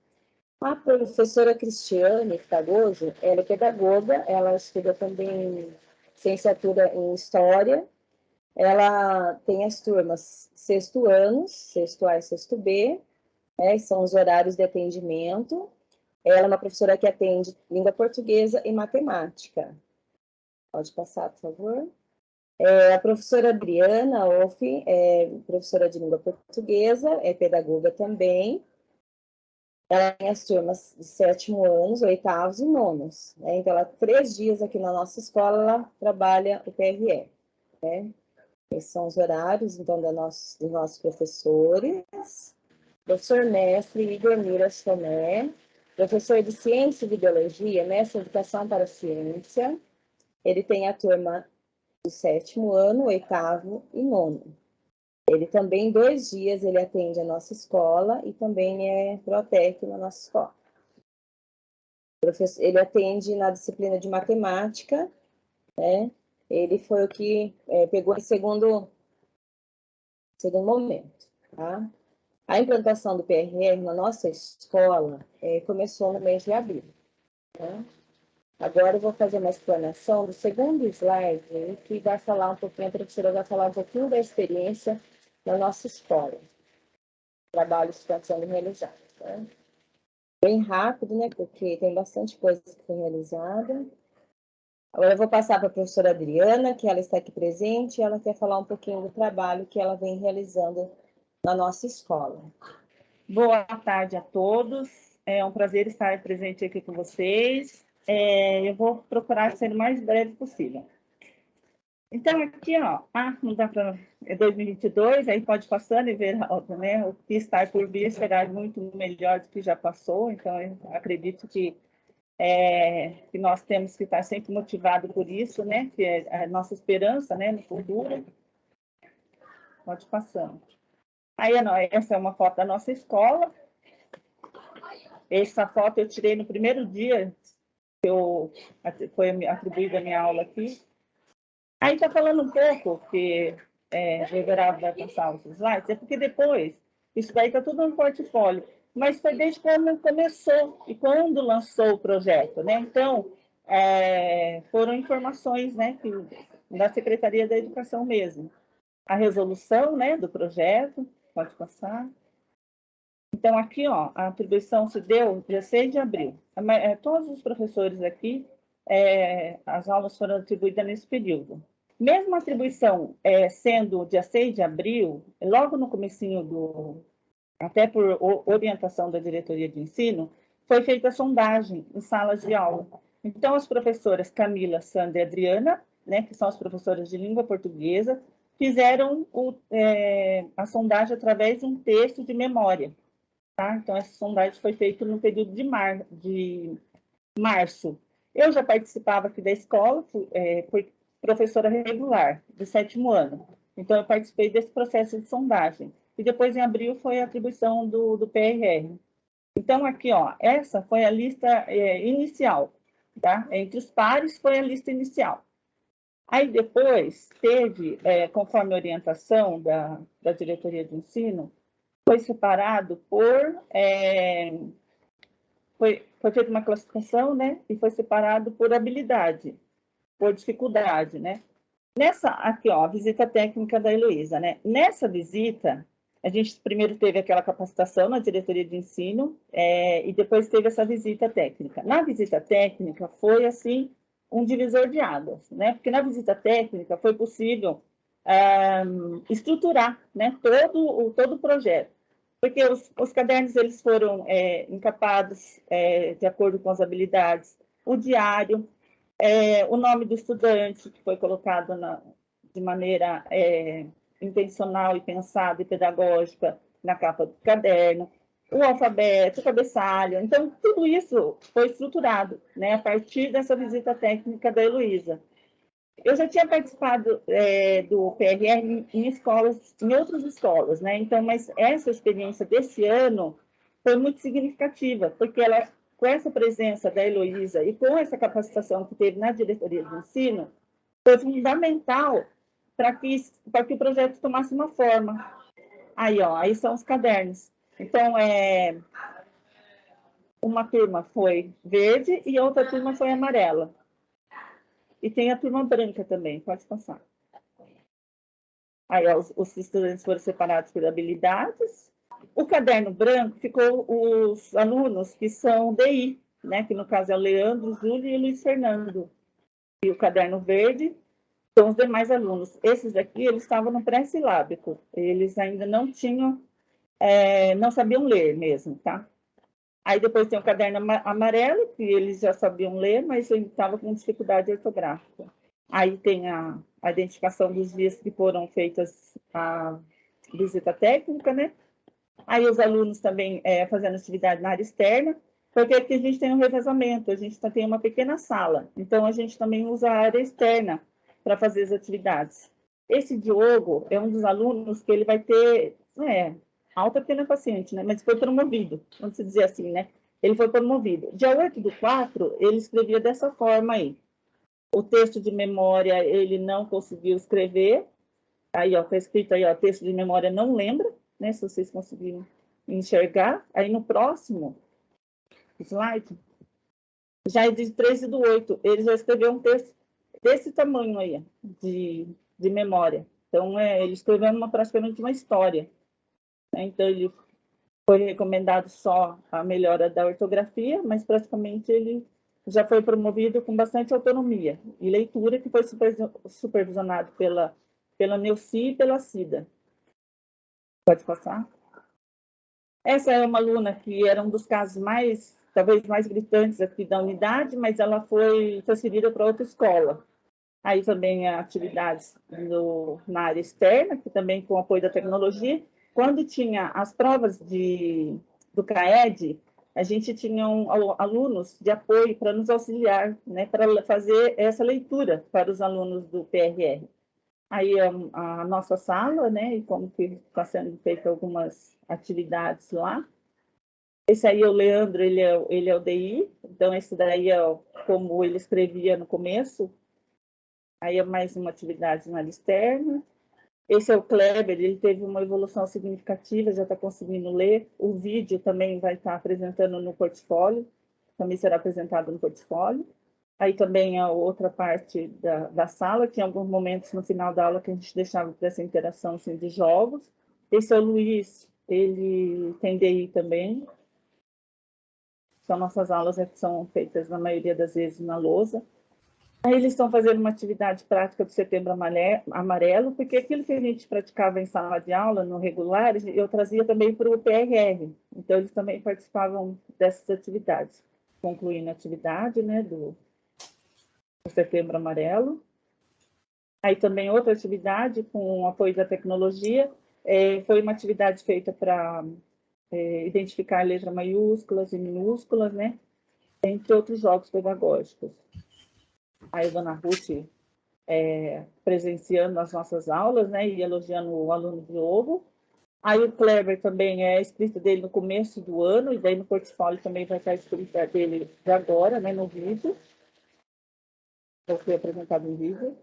A professora Cristiane Fragoso, ela é pedagoga, ela estuda também licenciatura em História. Ela tem as turmas sexto ano, sexto A e sexto B, né, são os horários de atendimento. Ela é uma professora que atende língua portuguesa e matemática. Pode passar, por favor. A professora Adriana Off é professora de língua portuguesa, é pedagoga também. Ela tem as turmas de 7º anos, 8º e 9º, né? Então, ela 3 dias aqui na nossa escola, ela trabalha o PRE, né? Esses são os horários, então, dos nossos professores. Professor mestre Igor Miras Tomé, professor de Ciência e Biologia, mestre em Educação para a Ciência. Ele tem a turma do 7º ano, 8º e 9º. Ele também, 2 dias, ele atende a nossa escola e também é pró-tec na nossa escola. Ele atende na disciplina de matemática, né? Ele foi o que pegou em segundo momento, tá? A implantação do PRR na nossa escola começou no mês de abril, né? Agora eu vou fazer uma explanação do segundo slide, que vai falar um pouquinho, a professora vai falar um pouquinho da experiência na nossa escola. Trabalhos que estão sendo realizados, né? Bem rápido, né? Porque tem bastante coisa que foi realizada. Agora eu vou passar para a professora Adriana, que ela está aqui presente, e ela quer falar um pouquinho do trabalho que ela vem realizando na nossa escola. Boa tarde a todos. É um prazer estar presente aqui com vocês. Eu vou procurar ser o mais breve possível. Então, aqui, ó, não dá para... É 2022, aí pode passando e ver, né, o que está por vir será muito melhor do que já passou. Então, eu acredito que nós temos que estar sempre motivados por isso, né, que é a nossa esperança, né, no futuro. Pode passando. Aí, essa é uma foto da nossa escola. Essa foto eu tirei no primeiro dia que foi atribuída a minha aula aqui. Aí está falando um pouco que o Everaldo vai passar os slides, é porque depois, isso daí está tudo no portfólio, mas foi desde quando começou e quando lançou o projeto, né? Então, foram informações, né, da Secretaria da Educação mesmo. A resolução, né, do projeto, pode passar. Então, aqui, ó, a atribuição se deu dia 6 de abril. Todos os professores aqui, as aulas foram atribuídas nesse período. Mesmo a atribuição sendo dia 6 de abril, logo no comecinho até por orientação da diretoria de ensino, foi feita a sondagem em salas de aula. Então, as professoras Camila, Sandra e Adriana, né, que são as professoras de língua portuguesa, fizeram a sondagem através de um texto de memória. Tá? Então, essa sondagem foi feita no período de março. Eu já participava aqui da escola, fui professora regular, do 7º ano. Então, eu participei desse processo de sondagem. E depois, em abril, foi a atribuição do PRR. Então, aqui, ó, essa foi a lista inicial. Tá? Entre os pares, foi a lista inicial. Aí, depois, teve, conforme a orientação da diretoria de ensino, foi separado foi feita uma classificação, né? E foi separado por habilidade, por dificuldade, né? Nessa aqui, ó, a visita técnica da Heloísa, né? Nessa visita, a gente primeiro teve aquela capacitação na diretoria de ensino e depois teve essa visita técnica. Na visita técnica foi, assim, um divisor de águas, né? Porque na visita técnica foi possível estruturar, né, todo o projeto. Porque os cadernos eles foram encapados de acordo com as habilidades, o diário, o nome do estudante, que foi colocado de maneira intencional e pensada e pedagógica na capa do caderno, o alfabeto, o cabeçalho. Então, tudo isso foi estruturado, né, a partir dessa visita técnica da Heloísa. Eu já tinha participado do PRR em escolas, em outras escolas, né? Então, mas essa experiência desse ano foi muito significativa, porque ela, com essa presença da Heloísa e com essa capacitação que teve na diretoria de ensino, foi fundamental para que o projeto tomasse uma forma. Aí, ó, aí são os cadernos. Então, uma turma foi verde e outra turma foi amarela. E tem a turma branca também, pode passar. Aí, ó, os estudantes foram separados por habilidades. O caderno branco ficou os alunos que são DI, né? Que no caso é o Leandro, Júlio e Luiz Fernando. E o caderno verde são os demais alunos. Esses daqui, eles estavam no pré-silábico. Eles ainda não tinham, não sabiam ler mesmo, tá? Aí depois tem o caderno amarelo, que eles já sabiam ler, mas estavam com dificuldade ortográfica. Aí tem a identificação dos dias que foram feitas a visita técnica, né? Aí os alunos também fazendo atividade na área externa, porque aqui a gente tem um revezamento, a gente tem uma pequena sala, então a gente também usa a área externa para fazer as atividades. Esse Diogo é um dos alunos que ele vai ter, alta pena paciente, né? Mas foi promovido, vamos dizer assim, né? Ele foi promovido. Dia 8/4, ele escrevia dessa forma aí. O texto de memória, ele não conseguiu escrever. Aí, ó, tá escrito aí, ó, texto de memória não lembra, né? Se vocês conseguirem enxergar. Aí, no próximo slide, já é de 13/8. Ele já escreveu um texto desse tamanho aí, de memória. Então, ele escreveu praticamente uma história. Então, ele foi recomendado só a melhora da ortografia, mas praticamente ele já foi promovido com bastante autonomia e leitura, que foi supervisionado pela Neuci e pela Cida. Pode passar? Essa é uma aluna que era um dos casos talvez mais gritantes aqui da unidade, mas ela foi transferida para outra escola. Aí também atividades na área externa, que também com apoio da tecnologia. Quando tinha as provas do CAED, a gente tinha alunos de apoio para nos auxiliar, né, para fazer essa leitura para os alunos do PRR. Aí a nossa sala, né, e como que está sendo feita algumas atividades lá. Esse aí é o Leandro, ele é o DI, então esse daí é como ele escrevia no começo. Aí é mais uma atividade na área externa. Esse é o Kleber, ele teve uma evolução significativa, já está conseguindo ler. O vídeo também vai estar apresentando no portfólio, também será apresentado no portfólio. Aí também a outra parte da sala, tinha alguns momentos no final da aula que a gente deixava para essa interação assim, de jogos. Esse é o Luiz, ele tem DI também. Então, nossas aulas são feitas, na maioria das vezes, na lousa. Aí eles estão fazendo uma atividade prática do Setembro Amarelo, porque aquilo que a gente praticava em sala de aula, no regular, eu trazia também para o PRR. Então, eles também participavam dessas atividades. Concluindo a atividade, né, do Setembro Amarelo. Aí também outra atividade com o apoio da tecnologia, foi uma atividade feita para identificar letras maiúsculas e minúsculas, né, entre outros jogos pedagógicos. Aí a dona Ruth presenciando as nossas aulas, né, e elogiando o aluno Diogo. Aí o Kleber também é a escrita dele no começo do ano, e daí no portfólio também vai estar a escrita dele de agora, né, no vídeo. Já foi apresentado em vídeo.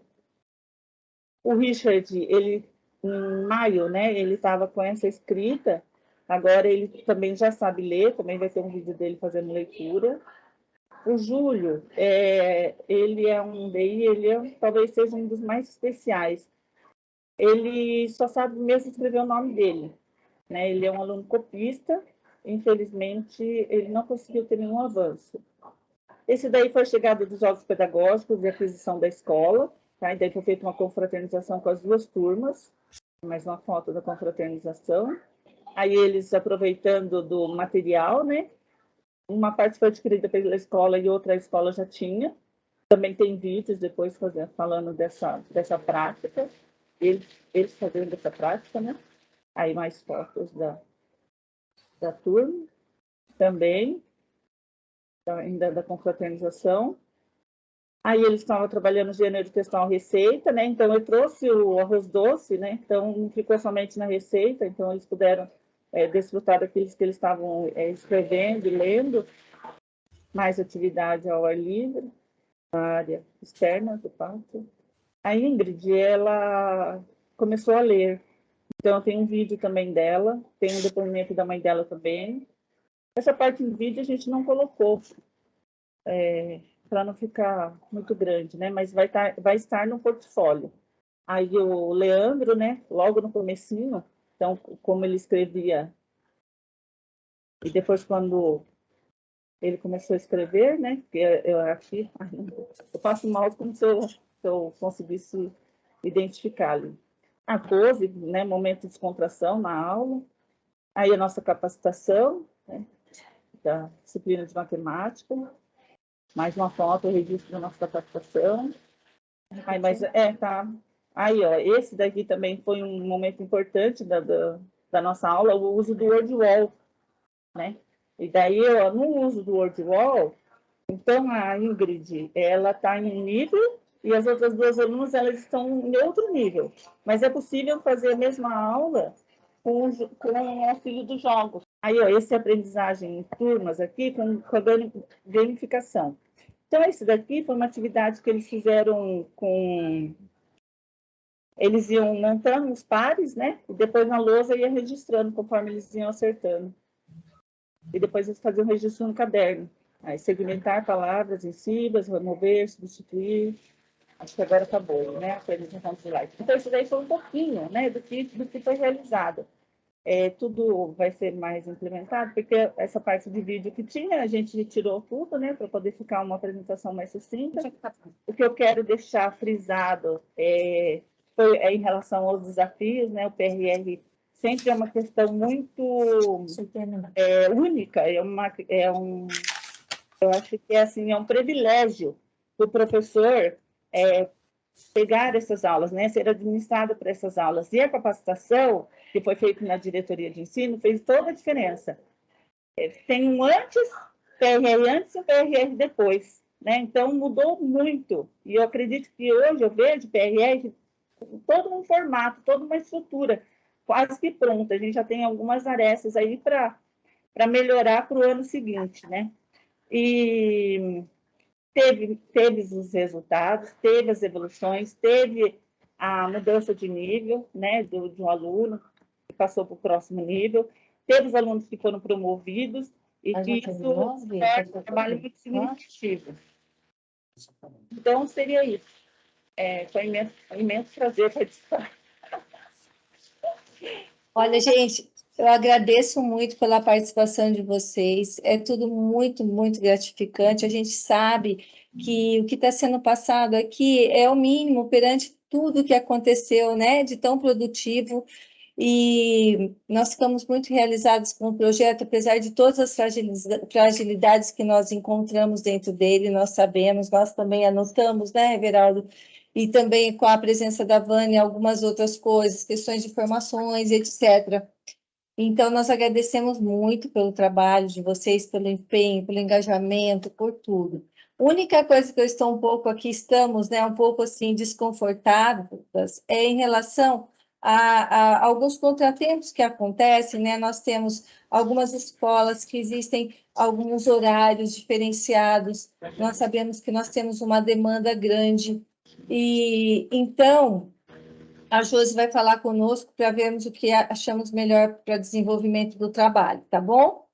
O Richard, ele, em maio, né, ele estava com essa escrita, agora ele também já sabe ler, também vai ter um vídeo dele fazendo leitura. O Júlio, ele é um DI, talvez seja um dos mais especiais. Ele só sabe mesmo escrever o nome dele, né? Ele é um aluno copista, infelizmente ele não conseguiu ter nenhum avanço. Esse daí foi a chegada dos jogos pedagógicos e aquisição da escola, tá? E daí foi feita uma confraternização com as duas turmas, mais uma foto da confraternização. Aí eles aproveitando do material, né? Uma parte foi adquirida pela escola e outra a escola já tinha. Também tem vídeos depois falando dessa prática. Eles fazendo essa prática, né? Aí mais fotos da turma também, ainda da confraternização. Aí eles estavam trabalhando gênero textual receita, né? Então eu trouxe o arroz doce, né? Então não ficou somente na receita, então eles puderam desfrutar daqueles que eles estavam escrevendo e lendo, mais atividade ao ar livre, na área externa do pátio. A Ingrid, ela começou a ler, então tem um vídeo também dela, tem um depoimento da mãe dela também. Essa parte em vídeo a gente não colocou, para não ficar muito grande, né? Mas vai estar no portfólio. Aí o Leandro, né? Logo no comecinho, então, como ele escrevia, e depois quando ele começou a escrever, né? Eu aqui, eu passo mal como se eu conseguisse identificar ali. A couve, né? Momento de descontração na aula. Aí a nossa capacitação, né? Da disciplina de matemática. Mais uma foto, o registro da nossa capacitação. Aí, mas tá. Aí, ó, esse daqui também foi um momento importante da nossa aula, o uso do WordWall, né? E daí, ó, no uso do WordWall, então a Ingrid, ela está em um nível e as outras duas alunas, elas estão em outro nível. Mas é possível fazer a mesma aula com o auxílio dos jogos. Aí, ó, esse aprendizagem em turmas aqui com a gamificação. Então, esse daqui foi uma atividade que eles fizeram com... Eles iam montando os pares, né? E depois na lousa ia registrando conforme eles iam acertando. E depois eles faziam registro no caderno. Aí, segmentar palavras em sílabas, remover, substituir. Acho que agora acabou, né? A apresentação de slide. Então, isso daí foi um pouquinho, né? Do que foi realizado. Tudo vai ser mais implementado, porque essa parte de vídeo que tinha, a gente retirou tudo, né, para poder ficar uma apresentação mais sucinta. O que eu quero deixar frisado foi em relação aos desafios, né, o PRR sempre é uma questão muito única, eu acho que assim, é um privilégio do professor pegar essas aulas, né, ser administrado por essas aulas. E a capacitação que foi feita na diretoria de ensino fez toda a diferença. Tem um PRR antes e um PRR depois, né? Então mudou muito. E eu acredito que hoje eu vejo PRR todo um formato, toda uma estrutura quase que pronta. A gente já tem algumas arestas aí para melhorar para o ano seguinte, né? E teve os resultados, teve as evoluções, teve a mudança de nível, né, de um aluno que passou para o próximo nível, teve os alunos que foram promovidos, e que isso torna um trabalho muito significativo. Então, seria isso. Foi um imenso prazer participar. Olha, gente, eu agradeço muito pela participação de vocês. É tudo muito, muito gratificante. A gente sabe que o que está sendo passado aqui é o mínimo perante tudo que aconteceu, né, de tão produtivo. E nós ficamos muito realizados com o projeto, apesar de todas as fragilidades que nós encontramos dentro dele, nós sabemos, nós também anotamos, né, Everaldo? E também com a presença da Vânia, algumas outras coisas, questões de formações, etc. Então, nós agradecemos muito pelo trabalho de vocês, pelo empenho, pelo engajamento, por tudo. A única coisa que eu estou um pouco aqui, estamos, né, um pouco assim, desconfortadas, é em relação a alguns contratempos que acontecem, né? Nós temos algumas escolas que existem alguns horários diferenciados, nós sabemos que nós temos uma demanda grande, e então a Josi vai falar conosco para vermos o que achamos melhor para desenvolvimento do trabalho, tá bom?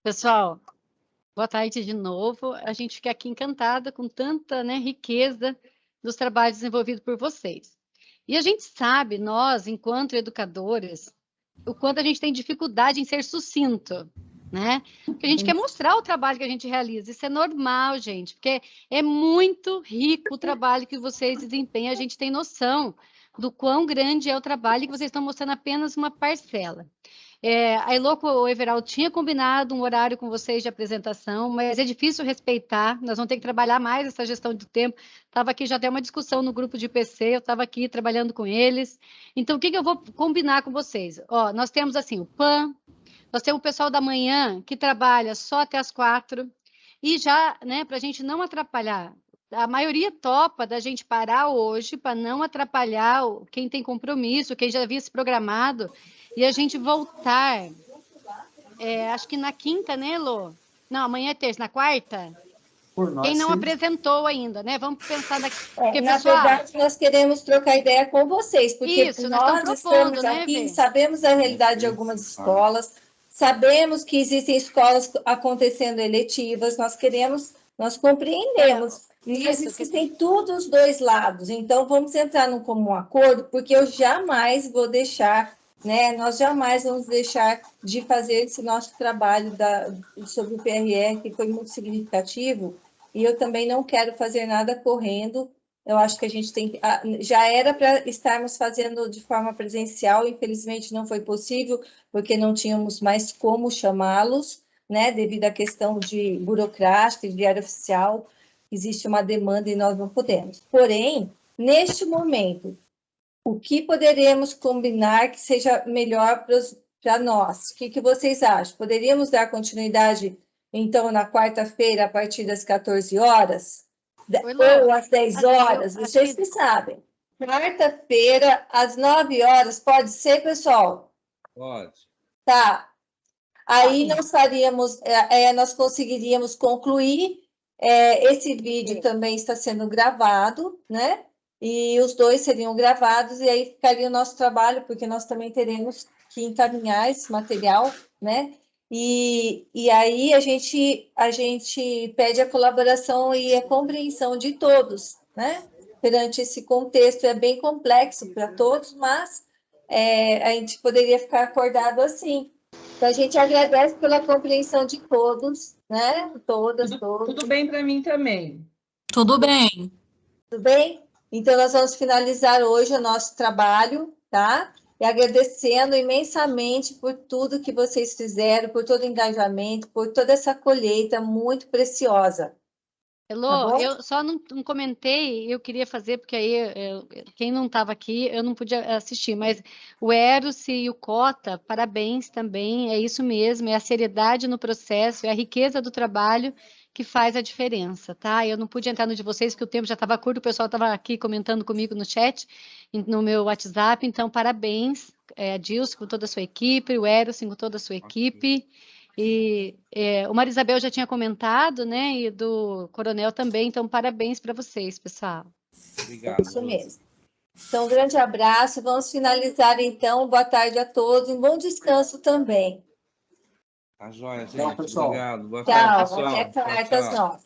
Pessoal, boa tarde de novo. A gente fica aqui encantada com tanta, né, riqueza dos trabalhos desenvolvidos por vocês. E a gente sabe, nós, enquanto educadoras, o quanto a gente tem dificuldade em ser sucinto, né? Porque a gente quer mostrar o trabalho que a gente realiza. Isso é normal, gente, porque é muito rico o trabalho que vocês desempenham. A gente tem noção do quão grande é o trabalho que vocês estão mostrando apenas uma parcela. A Eloco, o Everaldo tinha combinado um horário com vocês de apresentação, mas é difícil respeitar, nós vamos ter que trabalhar mais essa gestão do tempo. Estava aqui já até uma discussão no grupo de PC, eu estava aqui trabalhando com eles. Então, o que eu vou combinar com vocês? Ó, nós temos assim, o PAN, Nós temos o pessoal da manhã que trabalha só até as 4, e já, né, para a gente não atrapalhar. A maioria topa da gente parar hoje para não atrapalhar quem tem compromisso, quem já havia se programado, e a gente voltar. Acho que na quinta, né, Lô? Não, amanhã é terça, na quarta? Por nós, Quem não sim. apresentou ainda, né? Vamos pensar daqui. Na verdade, nós queremos trocar ideia com vocês, porque Isso, nós estamos né, aqui, Vê? sabemos a realidade de algumas escolas, sabemos que existem escolas acontecendo eletivas, nós compreendemos. E existem tudo os dois lados, então vamos entrar num comum acordo, porque eu jamais vou deixar, né? Nós jamais vamos deixar de fazer esse nosso trabalho sobre o PRR, que foi muito significativo, e eu também não quero fazer nada correndo. Eu acho que a gente tem. Já era para estarmos fazendo de forma presencial, infelizmente não foi possível, porque não tínhamos mais como chamá-los, né? Devido à questão de burocrática, de diário oficial, existe uma demanda e nós não podemos. Porém, neste momento, o que poderemos combinar que seja melhor para nós? O que vocês acham? Poderíamos dar continuidade, então, na quarta-feira, a partir das 14 horas? Ou às 10 horas? Vocês que sabem. Quarta-feira, às 9 horas, pode ser, pessoal? Pode. Tá. Aí nós conseguiríamos concluir. Esse vídeo também está sendo gravado, né? E os dois seriam gravados, e aí ficaria o nosso trabalho, porque nós também teremos que encaminhar esse material, né? E aí a gente pede a colaboração e a compreensão de todos, né? Perante esse contexto, é bem complexo para todos, mas a gente poderia ficar acordado assim. Então, a gente agradece pela compreensão de todos, né? Todas. Tudo bem para mim também. Tudo bem. Tudo bem? Então, nós vamos finalizar hoje o nosso trabalho, tá? E agradecendo imensamente por tudo que vocês fizeram, por todo o engajamento, por toda essa colheita muito preciosa. Elô, eu só não comentei, eu queria fazer, porque aí quem não estava aqui, eu não podia assistir, mas o Eros e o Cota, parabéns também, é isso mesmo, é a seriedade no processo, é a riqueza do trabalho que faz a diferença, tá? Eu não pude entrar no de vocês, porque o tempo já estava curto, o pessoal estava aqui comentando comigo no chat, no meu WhatsApp, então parabéns, Adilson, com toda a sua equipe, o Eros com toda a sua equipe. E o Maria Isabel já tinha comentado, né? E do Coronel também, então parabéns para vocês, pessoal. Obrigado. Isso mesmo. Então, um grande abraço. Vamos finalizar, então. Boa tarde a todos. Um bom descanso também. Tá joia, gente. Tchau, pessoal. Obrigado. Boa tarde, pessoal. Até quarta às 9.